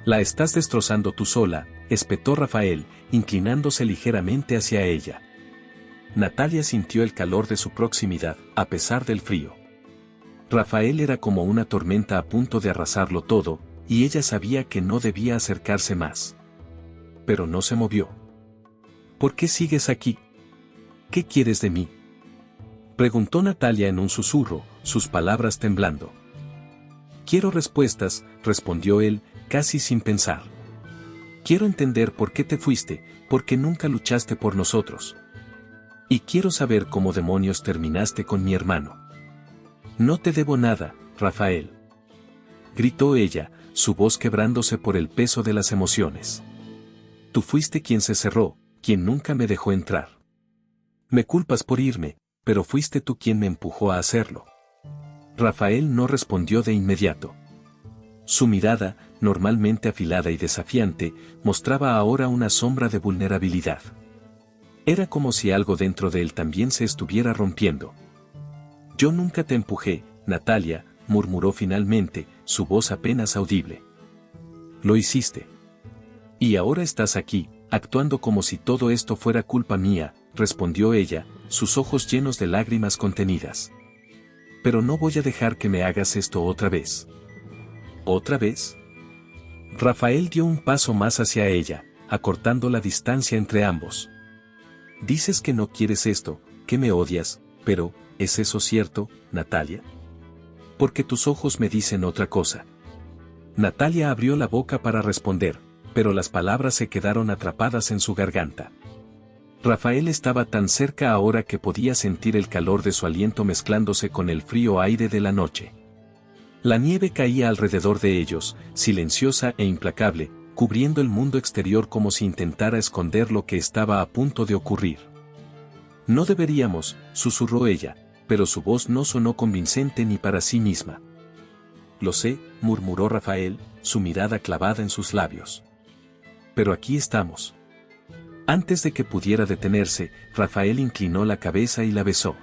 La estás destrozando tú sola, espetó Rafael, inclinándose ligeramente hacia ella. Natalia sintió el calor de su proximidad, a pesar del frío. Rafael era como una tormenta a punto de arrasarlo todo, y ella sabía que no debía acercarse más. Pero no se movió. ¿Por qué sigues aquí? ¿Qué quieres de mí?, preguntó Natalia en un susurro, sus palabras temblando. Quiero respuestas, respondió él, casi sin pensar. Quiero entender por qué te fuiste, porque nunca luchaste por nosotros. Y quiero saber cómo demonios terminaste con mi hermano. No te debo nada, Rafael, gritó ella, su voz quebrándose por el peso de las emociones. Tú fuiste quien se cerró, quien nunca me dejó entrar. Me culpas por irme, pero fuiste tú quien me empujó a hacerlo. Rafael no respondió de inmediato. Su mirada, normalmente afilada y desafiante, mostraba ahora una sombra de vulnerabilidad. Era como si algo dentro de él también se estuviera rompiendo. Yo nunca te empujé, Natalia, murmuró finalmente, su voz apenas audible. Lo hiciste. Y ahora estás aquí, actuando como si todo esto fuera culpa mía, respondió ella, sus ojos llenos de lágrimas contenidas. Pero no voy a dejar que me hagas esto otra vez. ¿Otra vez? Rafael dio un paso más hacia ella, acortando la distancia entre ambos. Dices que no quieres esto, que me odias, pero, ¿es eso cierto, Natalia? Porque tus ojos me dicen otra cosa. Natalia abrió la boca para responder, pero las palabras se quedaron atrapadas en su garganta. Rafael estaba tan cerca ahora que podía sentir el calor de su aliento mezclándose con el frío aire de la noche. La nieve caía alrededor de ellos, silenciosa e implacable, cubriendo el mundo exterior como si intentara esconder lo que estaba a punto de ocurrir. No deberíamos, susurró ella, pero su voz no sonó convincente ni para sí misma. Lo sé, murmuró Rafael, su mirada clavada en sus labios. Pero aquí estamos. Antes de que pudiera detenerse, Rafael inclinó la cabeza y la besó.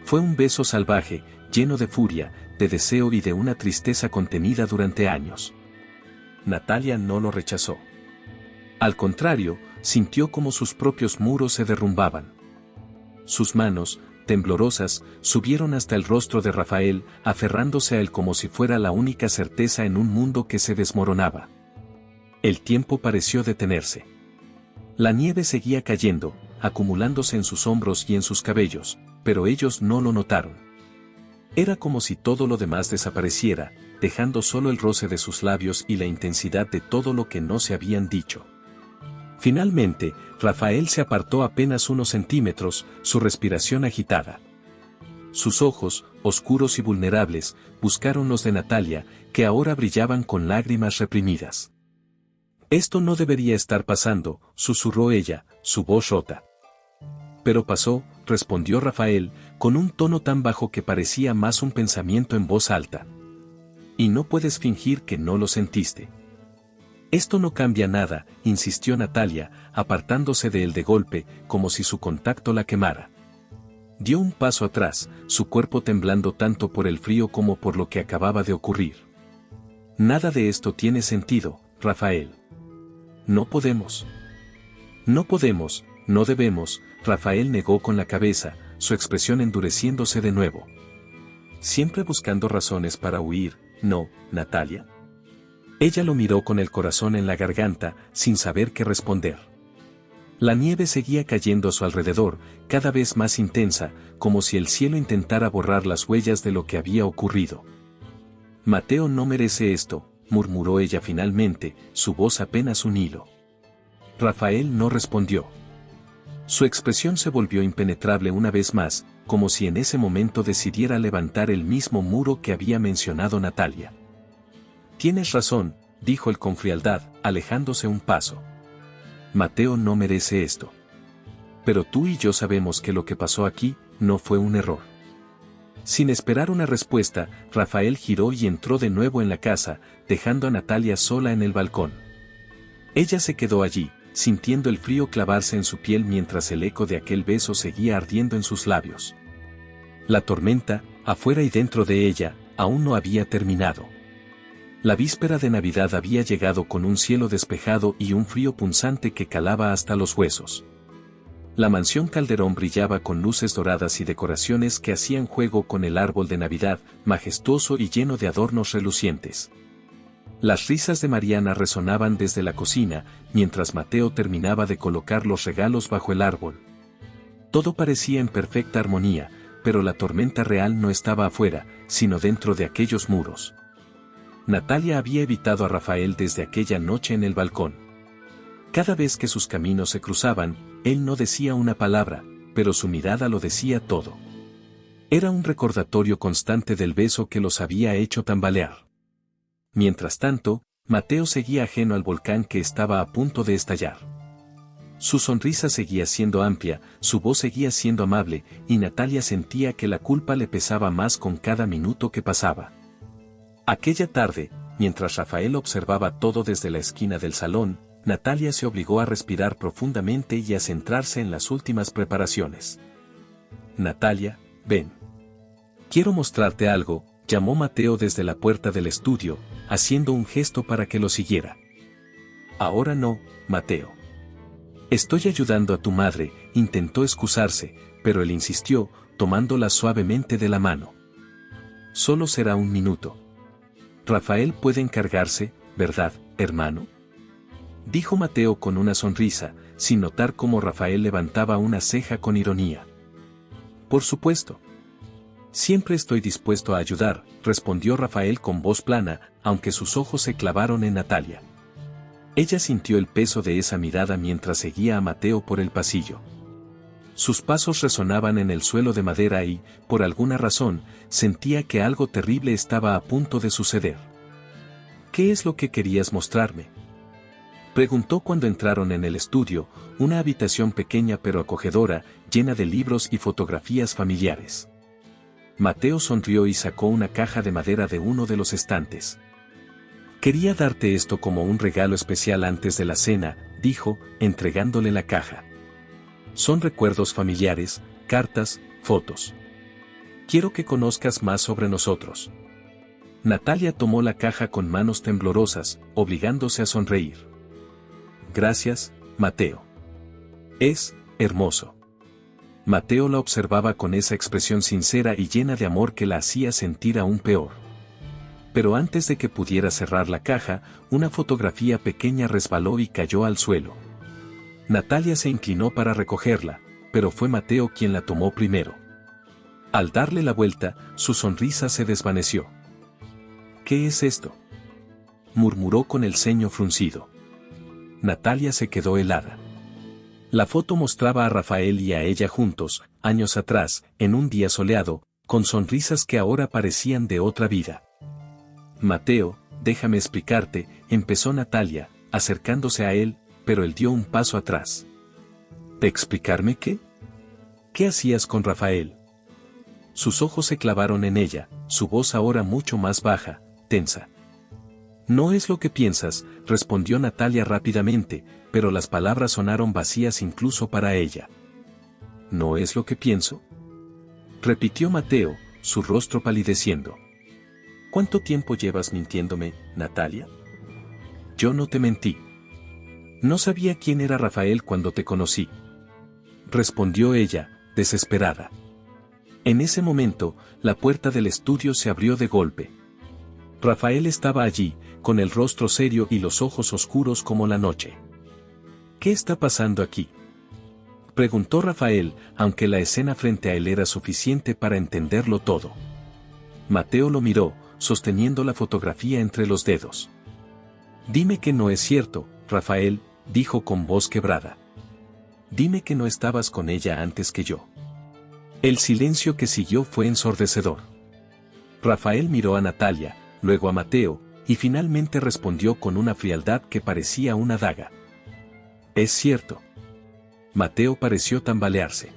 Fue un beso salvaje, lleno de furia, de deseo y de una tristeza contenida durante años. Natalia no lo rechazó. Al contrario, sintió como sus propios muros se derrumbaban. Sus manos, temblorosas, subieron hasta el rostro de Rafael, aferrándose a él como si fuera la única certeza en un mundo que se desmoronaba. El tiempo pareció detenerse. La nieve seguía cayendo, acumulándose en sus hombros y en sus cabellos, pero ellos no lo notaron. Era como si todo lo demás desapareciera, dejando solo el roce de sus labios y la intensidad de todo lo que no se habían dicho. Finalmente, Rafael se apartó apenas unos centímetros, su respiración agitada. Sus ojos, oscuros y vulnerables, buscaron los de Natalia, que ahora brillaban con lágrimas reprimidas. Esto no debería estar pasando, susurró ella, su voz rota. Pero pasó, respondió Rafael, con un tono tan bajo que parecía más un pensamiento en voz alta. Y no puedes fingir que no lo sentiste. Esto no cambia nada, insistió Natalia, apartándose de él de golpe, como si su contacto la quemara. Dio un paso atrás, su cuerpo temblando tanto por el frío como por lo que acababa de ocurrir. Nada de esto tiene sentido, Rafael. No podemos. No podemos, no debemos, Rafael negó con la cabeza, su expresión endureciéndose de nuevo. Siempre buscando razones para huir, ¿no, Natalia? Ella lo miró con el corazón en la garganta, sin saber qué responder. La nieve seguía cayendo a su alrededor, cada vez más intensa, como si el cielo intentara borrar las huellas de lo que había ocurrido. Mateo no merece esto, murmuró ella finalmente, su voz apenas un hilo. Rafael no respondió. Su expresión se volvió impenetrable una vez más, como si en ese momento decidiera levantar el mismo muro que había mencionado Natalia. Tienes razón, dijo él con frialdad, alejándose un paso. Mateo no merece esto. Pero tú y yo sabemos que lo que pasó aquí no fue un error. Sin esperar una respuesta, Rafael giró y entró de nuevo en la casa, dejando a Natalia sola en el balcón. Ella se quedó allí, sintiendo el frío clavarse en su piel mientras el eco de aquel beso seguía ardiendo en sus labios. La tormenta, afuera y dentro de ella, aún no había terminado. La víspera de Navidad había llegado con un cielo despejado y un frío punzante que calaba hasta los huesos. La mansión Calderón brillaba con luces doradas y decoraciones que hacían juego con el árbol de Navidad, majestuoso y lleno de adornos relucientes. Las risas de Mariana resonaban desde la cocina, mientras Mateo terminaba de colocar los regalos bajo el árbol. Todo parecía en perfecta armonía, pero la tormenta real no estaba afuera, sino dentro de aquellos muros. Natalia había evitado a Rafael desde aquella noche en el balcón. Cada vez que sus caminos se cruzaban, él no decía una palabra, pero su mirada lo decía todo. Era un recordatorio constante del beso que los había hecho tambalear. Mientras tanto, Mateo seguía ajeno al volcán que estaba a punto de estallar. Su sonrisa seguía siendo amplia, su voz seguía siendo amable, y Natalia sentía que la culpa le pesaba más con cada minuto que pasaba. Aquella tarde, mientras Rafael observaba todo desde la esquina del salón, Natalia se obligó a respirar profundamente y a centrarse en las últimas preparaciones. Natalia, ven. Quiero mostrarte algo, llamó Mateo desde la puerta del estudio, haciendo un gesto para que lo siguiera. Ahora no, Mateo. Estoy ayudando a tu madre, intentó excusarse, pero él insistió, tomándola suavemente de la mano. Solo será un minuto. Rafael puede encargarse, ¿verdad, hermano? Dijo Mateo con una sonrisa, sin notar cómo Rafael levantaba una ceja con ironía. Por supuesto. Siempre estoy dispuesto a ayudar, respondió Rafael con voz plana, aunque sus ojos se clavaron en Natalia. Ella sintió el peso de esa mirada mientras seguía a Mateo por el pasillo. Sus pasos resonaban en el suelo de madera y, por alguna razón, sentía que algo terrible estaba a punto de suceder. ¿Qué es lo que querías mostrarme?, preguntó cuando entraron en el estudio, una habitación pequeña pero acogedora, llena de libros y fotografías familiares. Mateo sonrió y sacó una caja de madera de uno de los estantes. Quería darte esto como un regalo especial antes de la cena, dijo, entregándole la caja. Son recuerdos familiares, cartas, fotos. Quiero que conozcas más sobre nosotros. Natalia tomó la caja con manos temblorosas, obligándose a sonreír. Gracias, Mateo. Es hermoso. Mateo la observaba con esa expresión sincera y llena de amor que la hacía sentir aún peor. Pero antes de que pudiera cerrar la caja, una fotografía pequeña resbaló y cayó al suelo. Natalia se inclinó para recogerla, pero fue Mateo quien la tomó primero. Al darle la vuelta, su sonrisa se desvaneció. ¿Qué es esto?, murmuró con el ceño fruncido. Natalia se quedó helada. La foto mostraba a Rafael y a ella juntos, años atrás, en un día soleado, con sonrisas que ahora parecían de otra vida. Mateo, déjame explicarte, empezó Natalia, acercándose a él, pero él dio un paso atrás. ¿Explicarme qué? ¿Qué hacías con Rafael? Sus ojos se clavaron en ella, su voz ahora mucho más baja, tensa. No es lo que piensas, respondió Natalia rápidamente, pero las palabras sonaron vacías incluso para ella. ¿No es lo que pienso?, repitió Mateo, su rostro palideciendo. ¿Cuánto tiempo llevas mintiéndome, Natalia? Yo no te mentí. No sabía quién era Rafael cuando te conocí, respondió ella, desesperada. En ese momento, la puerta del estudio se abrió de golpe. Rafael estaba allí, con el rostro serio y los ojos oscuros como la noche. ¿Qué está pasando aquí?, preguntó Rafael, aunque la escena frente a él era suficiente para entenderlo todo. Mateo lo miró, sosteniendo la fotografía entre los dedos. Dime que no es cierto, Rafael, dijo con voz quebrada. Dime que no estabas con ella antes que yo. El silencio que siguió fue ensordecedor. Rafael miró a Natalia, luego a Mateo, y finalmente respondió con una frialdad que parecía una daga. Es cierto. Mateo pareció tambalearse.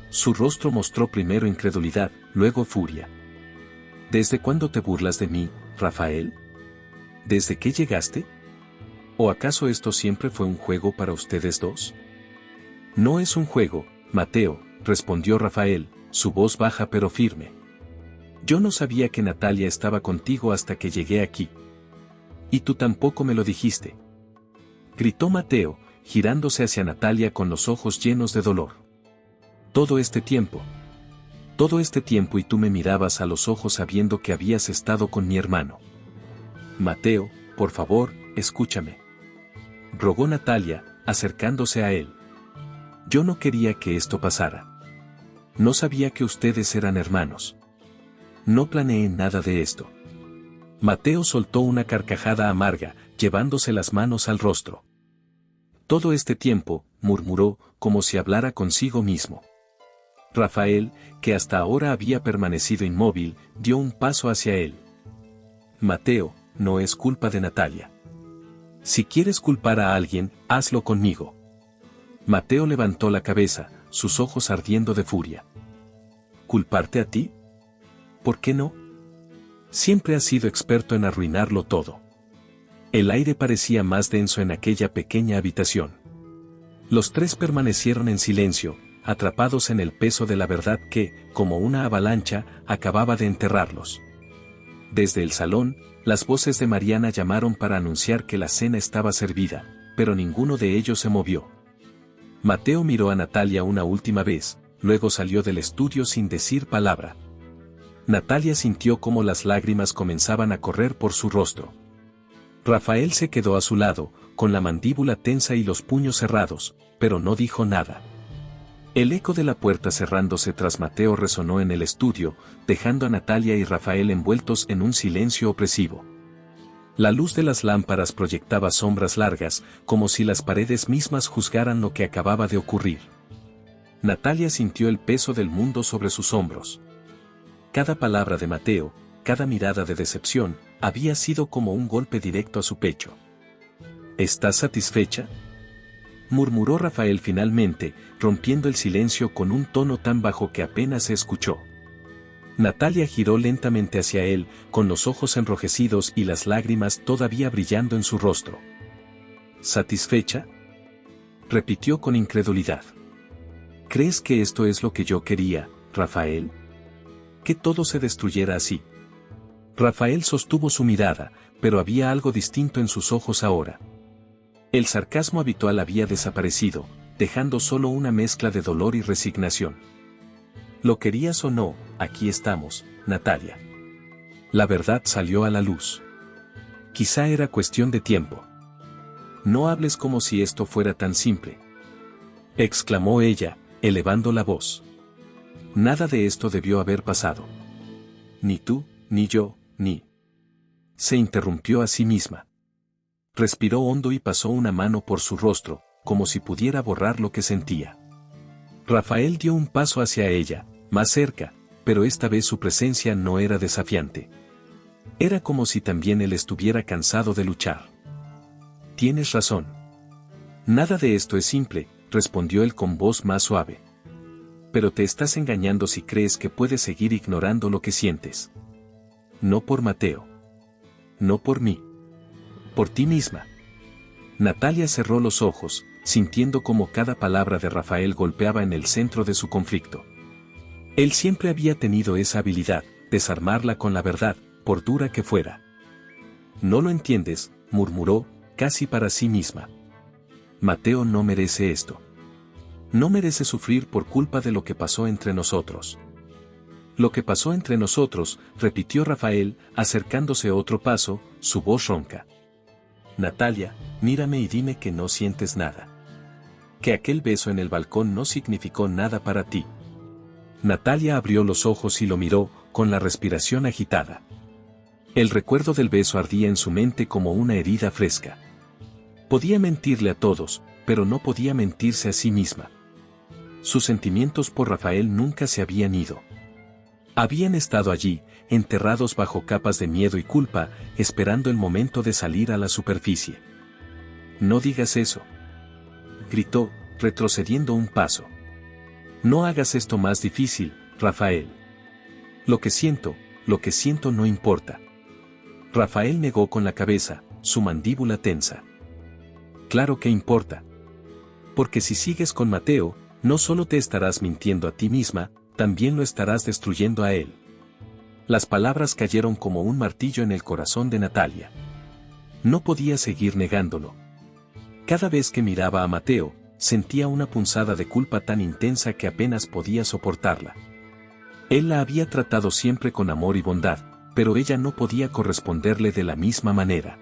Su rostro mostró primero incredulidad, luego furia. ¿Desde cuándo te burlas de mí, Rafael? ¿Desde qué llegaste? ¿O acaso esto siempre fue un juego para ustedes dos? No es un juego, Mateo, respondió Rafael, su voz baja pero firme. Yo no sabía que Natalia estaba contigo hasta que llegué aquí. Y tú tampoco me lo dijiste. Gritó Mateo, girándose hacia Natalia con los ojos llenos de dolor. Todo este tiempo y tú me mirabas a los ojos sabiendo que habías estado con mi hermano. Mateo, por favor, escúchame. Rogó Natalia, acercándose a él. Yo no quería que esto pasara. No sabía que ustedes eran hermanos. No planeé nada de esto. Mateo soltó una carcajada amarga, llevándose las manos al rostro. Todo este tiempo, murmuró, como si hablara consigo mismo. Rafael, que hasta ahora había permanecido inmóvil, dio un paso hacia él. Mateo, no es culpa de Natalia. Si quieres culpar a alguien, hazlo conmigo. Mateo levantó la cabeza, sus ojos ardiendo de furia. ¿Culparte a ti? ¿Por qué no? Siempre has sido experto en arruinarlo todo. El aire parecía más denso en aquella pequeña habitación. Los tres permanecieron en silencio, atrapados en el peso de la verdad que, como una avalancha, acababa de enterrarlos. Desde el salón, las voces de Mariana llamaron para anunciar que la cena estaba servida, pero ninguno de ellos se movió. Mateo miró a Natalia una última vez, luego salió del estudio sin decir palabra. Natalia sintió cómo las lágrimas comenzaban a correr por su rostro. Rafael se quedó a su lado, con la mandíbula tensa y los puños cerrados, pero no dijo nada. El eco de la puerta cerrándose tras Mateo resonó en el estudio, dejando a Natalia y Rafael envueltos en un silencio opresivo. La luz de las lámparas proyectaba sombras largas, como si las paredes mismas juzgaran lo que acababa de ocurrir. Natalia sintió el peso del mundo sobre sus hombros. Cada palabra de Mateo, cada mirada de decepción, había sido como un golpe directo a su pecho. ¿Estás satisfecha?, murmuró Rafael finalmente, rompiendo el silencio con un tono tan bajo que apenas se escuchó. Natalia giró lentamente hacia él, con los ojos enrojecidos y las lágrimas todavía brillando en su rostro. ¿Satisfecha?, repitió con incredulidad. ¿Crees que esto es lo que yo quería, Rafael? ¿Que todo se destruyera así? Rafael sostuvo su mirada, pero había algo distinto en sus ojos ahora. El sarcasmo habitual había desaparecido, dejando solo una mezcla de dolor y resignación. Lo querías o no, aquí estamos, Natalia. La verdad salió a la luz. Quizá era cuestión de tiempo. No hables como si esto fuera tan simple, exclamó ella, elevando la voz. Nada de esto debió haber pasado. Ni tú, ni yo, ni... Se interrumpió a sí misma. Respiró hondo y pasó una mano por su rostro, como si pudiera borrar lo que sentía. Rafael dio un paso hacia ella, más cerca, pero esta vez su presencia no era desafiante. Era como si también él estuviera cansado de luchar. Tienes razón. Nada de esto es simple, respondió él con voz más suave. Pero te estás engañando si crees que puedes seguir ignorando lo que sientes. No por Mateo. No por mí. Por ti misma. Natalia cerró los ojos, sintiendo como cada palabra de Rafael golpeaba en el centro de su conflicto. Él siempre había tenido esa habilidad, desarmarla con la verdad, por dura que fuera. No lo entiendes, murmuró, casi para sí misma. Mateo no merece esto. No merece sufrir por culpa de lo que pasó entre nosotros. Lo que pasó entre nosotros, repitió Rafael, acercándose otro paso, su voz ronca. Natalia, mírame y dime que no sientes nada. Que aquel beso en el balcón no significó nada para ti. Natalia abrió los ojos y lo miró, con la respiración agitada. El recuerdo del beso ardía en su mente como una herida fresca. Podía mentirle a todos, pero no podía mentirse a sí misma. Sus sentimientos por Rafael nunca se habían ido. Habían estado allí, enterrados bajo capas de miedo y culpa, esperando el momento de salir a la superficie. «No digas eso», gritó, retrocediendo un paso. «No hagas esto más difícil, Rafael. Lo que siento no importa». Rafael negó con la cabeza, su mandíbula tensa. «Claro que importa. Porque si sigues con Mateo, no solo te estarás mintiendo a ti misma, también lo estarás destruyendo a él». Las palabras cayeron como un martillo en el corazón de Natalia. No podía seguir negándolo. Cada vez que miraba a Mateo, sentía una punzada de culpa tan intensa que apenas podía soportarla. Él la había tratado siempre con amor y bondad, pero ella no podía corresponderle de la misma manera.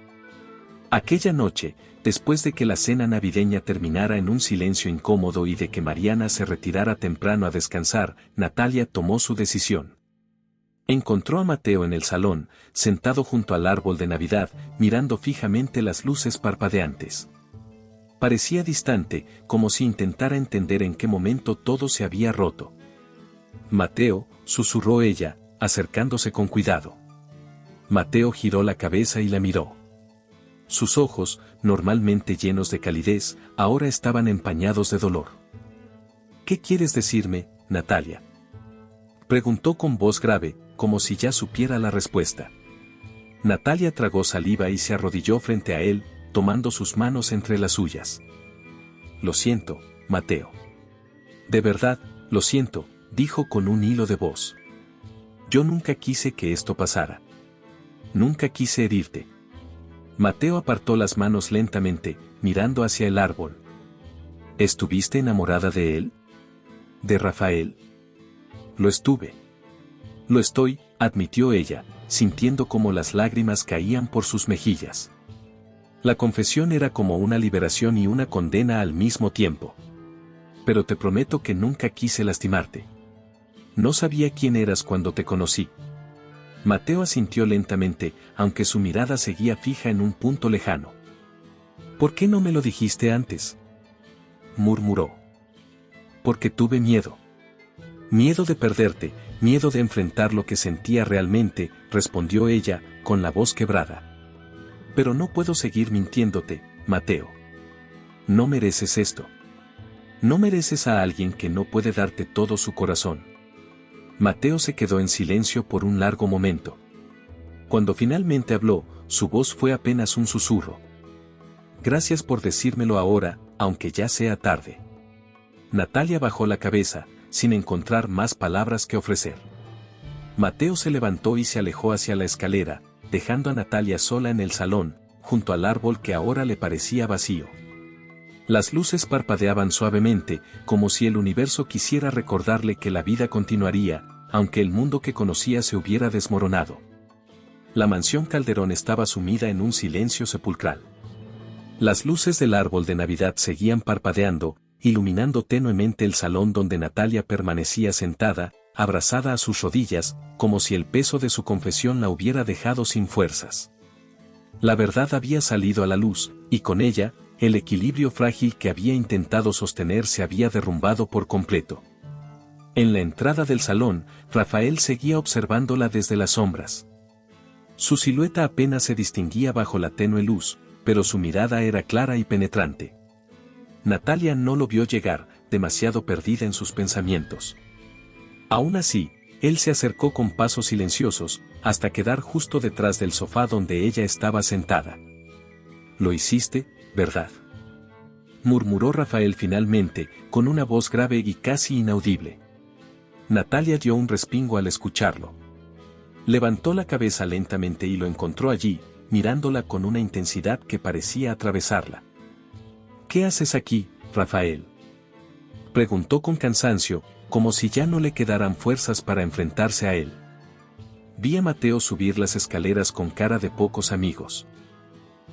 Aquella noche, después de que la cena navideña terminara en un silencio incómodo y de que Mariana se retirara temprano a descansar, Natalia tomó su decisión. Encontró a Mateo en el salón, sentado junto al árbol de Navidad, mirando fijamente las luces parpadeantes. Parecía distante, como si intentara entender en qué momento todo se había roto. «Mateo», susurró ella, acercándose con cuidado. Mateo giró la cabeza y la miró. Sus ojos, normalmente llenos de calidez, ahora estaban empañados de dolor. «¿Qué quieres decirme, Natalia?», preguntó con voz grave, como si ya supiera la respuesta. Natalia tragó saliva y se arrodilló frente a él, tomando sus manos entre las suyas. «Lo siento, Mateo. De verdad, lo siento», dijo con un hilo de voz. «Yo nunca quise que esto pasara. Nunca quise herirte». Mateo apartó las manos lentamente, mirando hacia el árbol. «¿Estuviste enamorada de él? ¿De Rafael?». «Lo estuve». «Lo estoy», admitió ella, sintiendo como las lágrimas caían por sus mejillas. La confesión era como una liberación y una condena al mismo tiempo. «Pero te prometo que nunca quise lastimarte. No sabía quién eras cuando te conocí». Mateo asintió lentamente, aunque su mirada seguía fija en un punto lejano. «¿Por qué no me lo dijiste antes?», murmuró. «Porque tuve miedo. Miedo de perderte, miedo de enfrentar lo que sentía realmente», respondió ella, con la voz quebrada. «Pero no puedo seguir mintiéndote, Mateo. No mereces esto. No mereces a alguien que no puede darte todo su corazón». Mateo se quedó en silencio por un largo momento. Cuando finalmente habló, su voz fue apenas un susurro. «Gracias por decírmelo ahora, aunque ya sea tarde». Natalia bajó la cabeza, sin encontrar más palabras que ofrecer. Mateo se levantó y se alejó hacia la escalera, dejando a Natalia sola en el salón, junto al árbol que ahora le parecía vacío. Las luces parpadeaban suavemente, como si el universo quisiera recordarle que la vida continuaría, aunque el mundo que conocía se hubiera desmoronado. La mansión Calderón estaba sumida en un silencio sepulcral. Las luces del árbol de Navidad seguían parpadeando, iluminando tenuemente el salón donde Natalia permanecía sentada, abrazada a sus rodillas, como si el peso de su confesión la hubiera dejado sin fuerzas. La verdad había salido a la luz, y con ella, el equilibrio frágil que había intentado sostener se había derrumbado por completo. En la entrada del salón, Rafael seguía observándola desde las sombras. Su silueta apenas se distinguía bajo la tenue luz, pero su mirada era clara y penetrante. Natalia no lo vio llegar, demasiado perdida en sus pensamientos. Aún así, él se acercó con pasos silenciosos, hasta quedar justo detrás del sofá donde ella estaba sentada. «Lo hiciste, ¿verdad?», murmuró Rafael finalmente, con una voz grave y casi inaudible. Natalia dio un respingo al escucharlo. Levantó la cabeza lentamente y lo encontró allí, mirándola con una intensidad que parecía atravesarla. «¿Qué haces aquí, Rafael?», preguntó con cansancio, como si ya no le quedaran fuerzas para enfrentarse a él. Vi a Mateo subir las escaleras con cara de pocos amigos.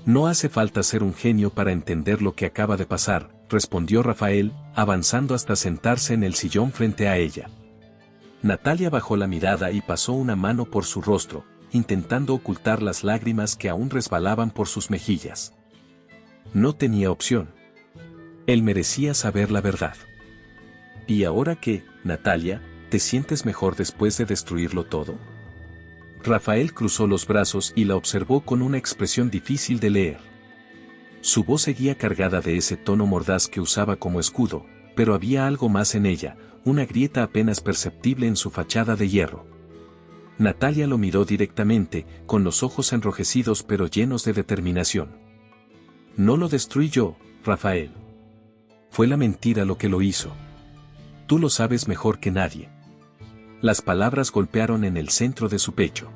«No hace falta ser un genio para entender lo que acaba de pasar», respondió Rafael, avanzando hasta sentarse en el sillón frente a ella. Natalia bajó la mirada y pasó una mano por su rostro, intentando ocultar las lágrimas que aún resbalaban por sus mejillas. No tenía opción. Él merecía saber la verdad. ¿Y ahora qué, Natalia, te sientes mejor después de destruirlo todo? Rafael cruzó los brazos y la observó con una expresión difícil de leer. Su voz seguía cargada de ese tono mordaz que usaba como escudo, pero había algo más en ella, una grieta apenas perceptible en su fachada de hierro. Natalia lo miró directamente, con los ojos enrojecidos pero llenos de determinación. No lo destruí yo, Rafael. Fue la mentira lo que lo hizo. Tú lo sabes mejor que nadie. Las palabras golpearon en el centro de su pecho.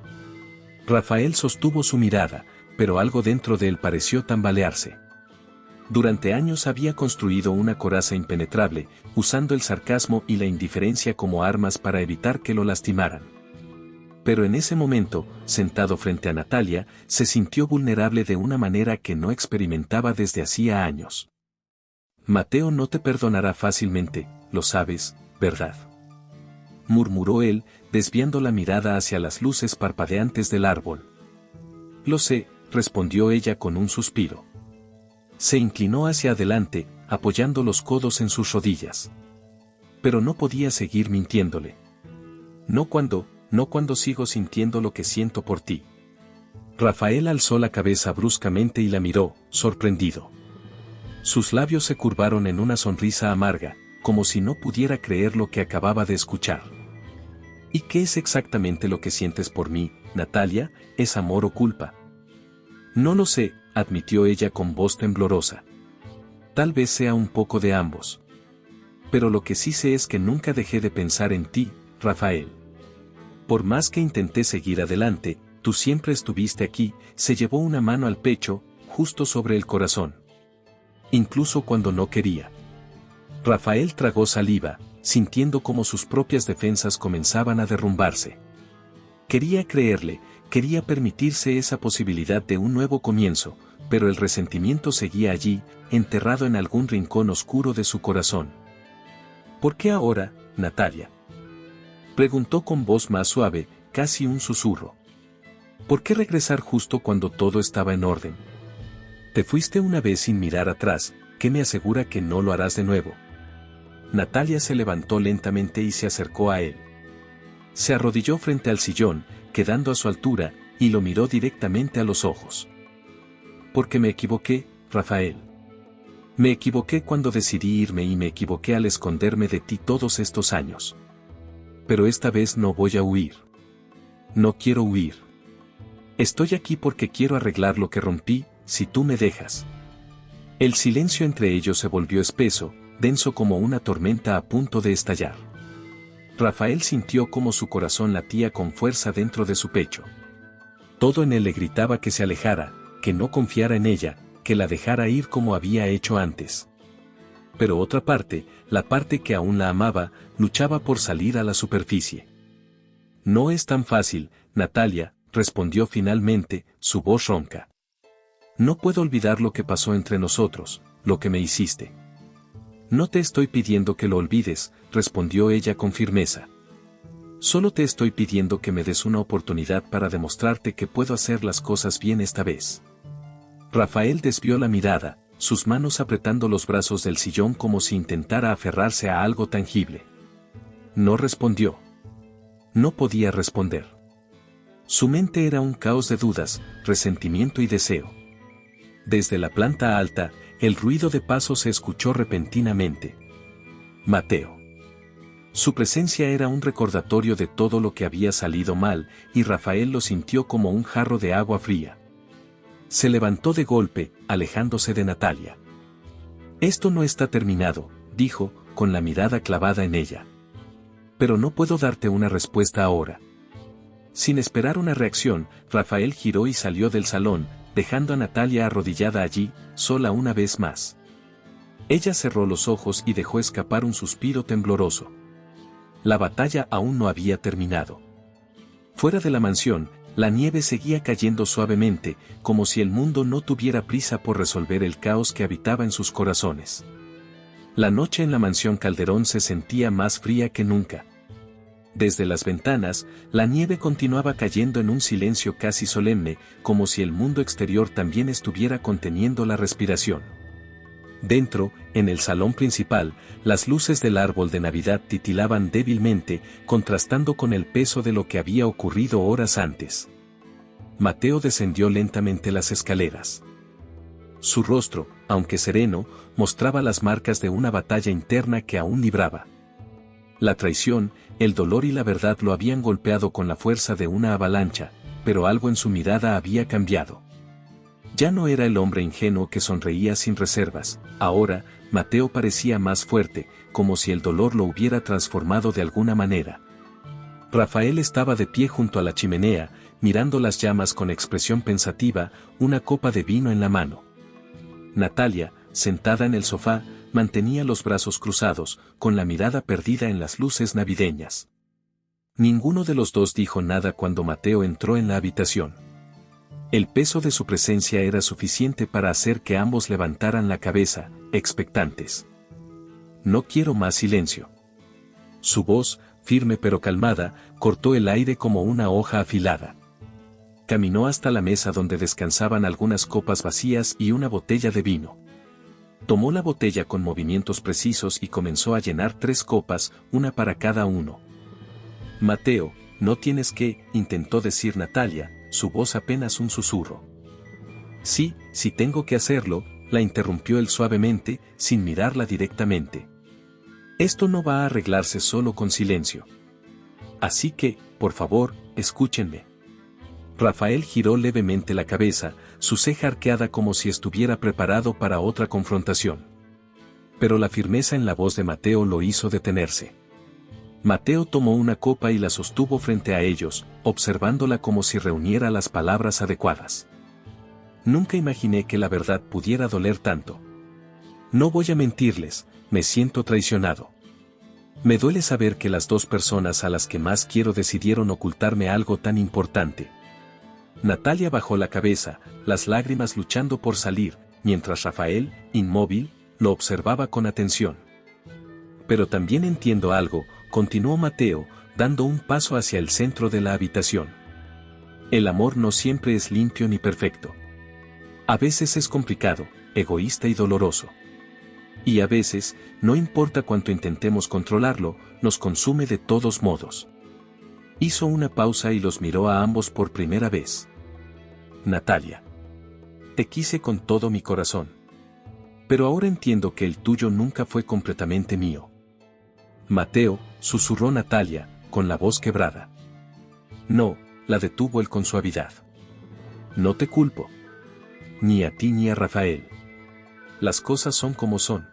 Rafael sostuvo su mirada, pero algo dentro de él pareció tambalearse. Durante años había construido una coraza impenetrable, usando el sarcasmo y la indiferencia como armas para evitar que lo lastimaran. Pero en ese momento, sentado frente a Natalia, se sintió vulnerable de una manera que no experimentaba desde hacía años. Mateo no te perdonará fácilmente, lo sabes, ¿verdad?, murmuró él, desviando la mirada hacia las luces parpadeantes del árbol. Lo sé, respondió ella con un suspiro. Se inclinó hacia adelante, apoyando los codos en sus rodillas. Pero no podía seguir mintiéndole. No cuando sigo sintiendo lo que siento por ti. Rafael alzó la cabeza bruscamente y la miró, sorprendido. Sus labios se curvaron en una sonrisa amarga, como si no pudiera creer lo que acababa de escuchar. ¿Y qué es exactamente lo que sientes por mí, Natalia? ¿Es amor o culpa? No lo sé, admitió ella con voz temblorosa. Tal vez sea un poco de ambos. Pero lo que sí sé es que nunca dejé de pensar en ti, Rafael. Por más que intenté seguir adelante, tú siempre estuviste aquí. Se llevó una mano al pecho, justo sobre el corazón. Incluso cuando no quería. Rafael tragó saliva, sintiendo cómo sus propias defensas comenzaban a derrumbarse. Quería creerle, quería permitirse esa posibilidad de un nuevo comienzo, pero el resentimiento seguía allí, enterrado en algún rincón oscuro de su corazón. ¿Por qué ahora, Natalia?, preguntó con voz más suave, casi un susurro. ¿Por qué regresar justo cuando todo estaba en orden? Te fuiste una vez sin mirar atrás, ¿qué me asegura que no lo harás de nuevo? Natalia se levantó lentamente y se acercó a él. Se arrodilló frente al sillón, quedando a su altura, y lo miró directamente a los ojos. Porque me equivoqué, Rafael. Me equivoqué cuando decidí irme y me equivoqué al esconderme de ti todos estos años. Pero esta vez no voy a huir. No quiero huir. Estoy aquí porque quiero arreglar lo que rompí, si tú me dejas. El silencio entre ellos se volvió espeso, denso como una tormenta a punto de estallar. Rafael sintió como su corazón latía con fuerza dentro de su pecho. Todo en él le gritaba que se alejara, que no confiara en ella, que la dejara ir como había hecho antes. Pero otra parte, la parte que aún la amaba, luchaba por salir a la superficie. No es tan fácil, Natalia, respondió finalmente, su voz ronca. No puedo olvidar lo que pasó entre nosotros, lo que me hiciste. No te estoy pidiendo que lo olvides, respondió ella con firmeza. Solo te estoy pidiendo que me des una oportunidad para demostrarte que puedo hacer las cosas bien esta vez. Rafael desvió la mirada, sus manos apretando los brazos del sillón como si intentara aferrarse a algo tangible. No respondió. No podía responder. Su mente era un caos de dudas, resentimiento y deseo. Desde la planta alta, el ruido de pasos se escuchó repentinamente. Mateo. Su presencia era un recordatorio de todo lo que había salido mal, y Rafael lo sintió como un jarro de agua fría. Se levantó de golpe, alejándose de Natalia. Esto no está terminado, dijo, con la mirada clavada en ella. Pero no puedo darte una respuesta ahora. Sin esperar una reacción, Rafael giró y salió del salón, dejando a Natalia arrodillada allí, sola una vez más. Ella cerró los ojos y dejó escapar un suspiro tembloroso. La batalla aún no había terminado. Fuera de la mansión, la nieve seguía cayendo suavemente, como si el mundo no tuviera prisa por resolver el caos que habitaba en sus corazones. La noche en la mansión Calderón se sentía más fría que nunca. Desde las ventanas, la nieve continuaba cayendo en un silencio casi solemne, como si el mundo exterior también estuviera conteniendo la respiración. Dentro, en el salón principal, las luces del árbol de Navidad titilaban débilmente, contrastando con el peso de lo que había ocurrido horas antes. Mateo descendió lentamente las escaleras. Su rostro, aunque sereno, mostraba las marcas de una batalla interna que aún libraba. La traición, el dolor y la verdad lo habían golpeado con la fuerza de una avalancha, pero algo en su mirada había cambiado. Ya no era el hombre ingenuo que sonreía sin reservas, ahora, Mateo parecía más fuerte, como si el dolor lo hubiera transformado de alguna manera. Rafael estaba de pie junto a la chimenea, mirando las llamas con expresión pensativa, una copa de vino en la mano. Natalia, sentada en el sofá, mantenía los brazos cruzados, con la mirada perdida en las luces navideñas. Ninguno de los dos dijo nada cuando Mateo entró en la habitación. El peso de su presencia era suficiente para hacer que ambos levantaran la cabeza, expectantes. No quiero más silencio. Su voz, firme pero calmada, cortó el aire como una hoja afilada. Caminó hasta la mesa donde descansaban algunas copas vacías y una botella de vino. Tomó la botella con movimientos precisos y comenzó a llenar 3 copas, una para cada uno. Mateo, no tienes que, intentó decir Natalia, su voz apenas un susurro. Sí, si tengo que hacerlo, la interrumpió él suavemente, sin mirarla directamente. Esto no va a arreglarse solo con silencio. Así que, por favor, escúchenme. Rafael giró levemente la cabeza, su ceja arqueada como si estuviera preparado para otra confrontación. Pero la firmeza en la voz de Mateo lo hizo detenerse. Mateo tomó una copa y la sostuvo frente a ellos, observándola como si reuniera las palabras adecuadas. Nunca imaginé que la verdad pudiera doler tanto. No voy a mentirles, me siento traicionado. Me duele saber que las 2 personas a las que más quiero decidieron ocultarme algo tan importante. Natalia bajó la cabeza, las lágrimas luchando por salir, mientras Rafael, inmóvil, lo observaba con atención. Pero también entiendo algo, continuó Mateo, dando un paso hacia el centro de la habitación. El amor no siempre es limpio ni perfecto. A veces es complicado, egoísta y doloroso. Y a veces, no importa cuánto intentemos controlarlo, nos consume de todos modos. Hizo una pausa y los miró a ambos por primera vez. Natalia. Te quise con todo mi corazón. Pero ahora entiendo que el tuyo nunca fue completamente mío. Mateo, susurró Natalia, con la voz quebrada. No, la detuvo él con suavidad. No te culpo. Ni a ti ni a Rafael. Las cosas son como son.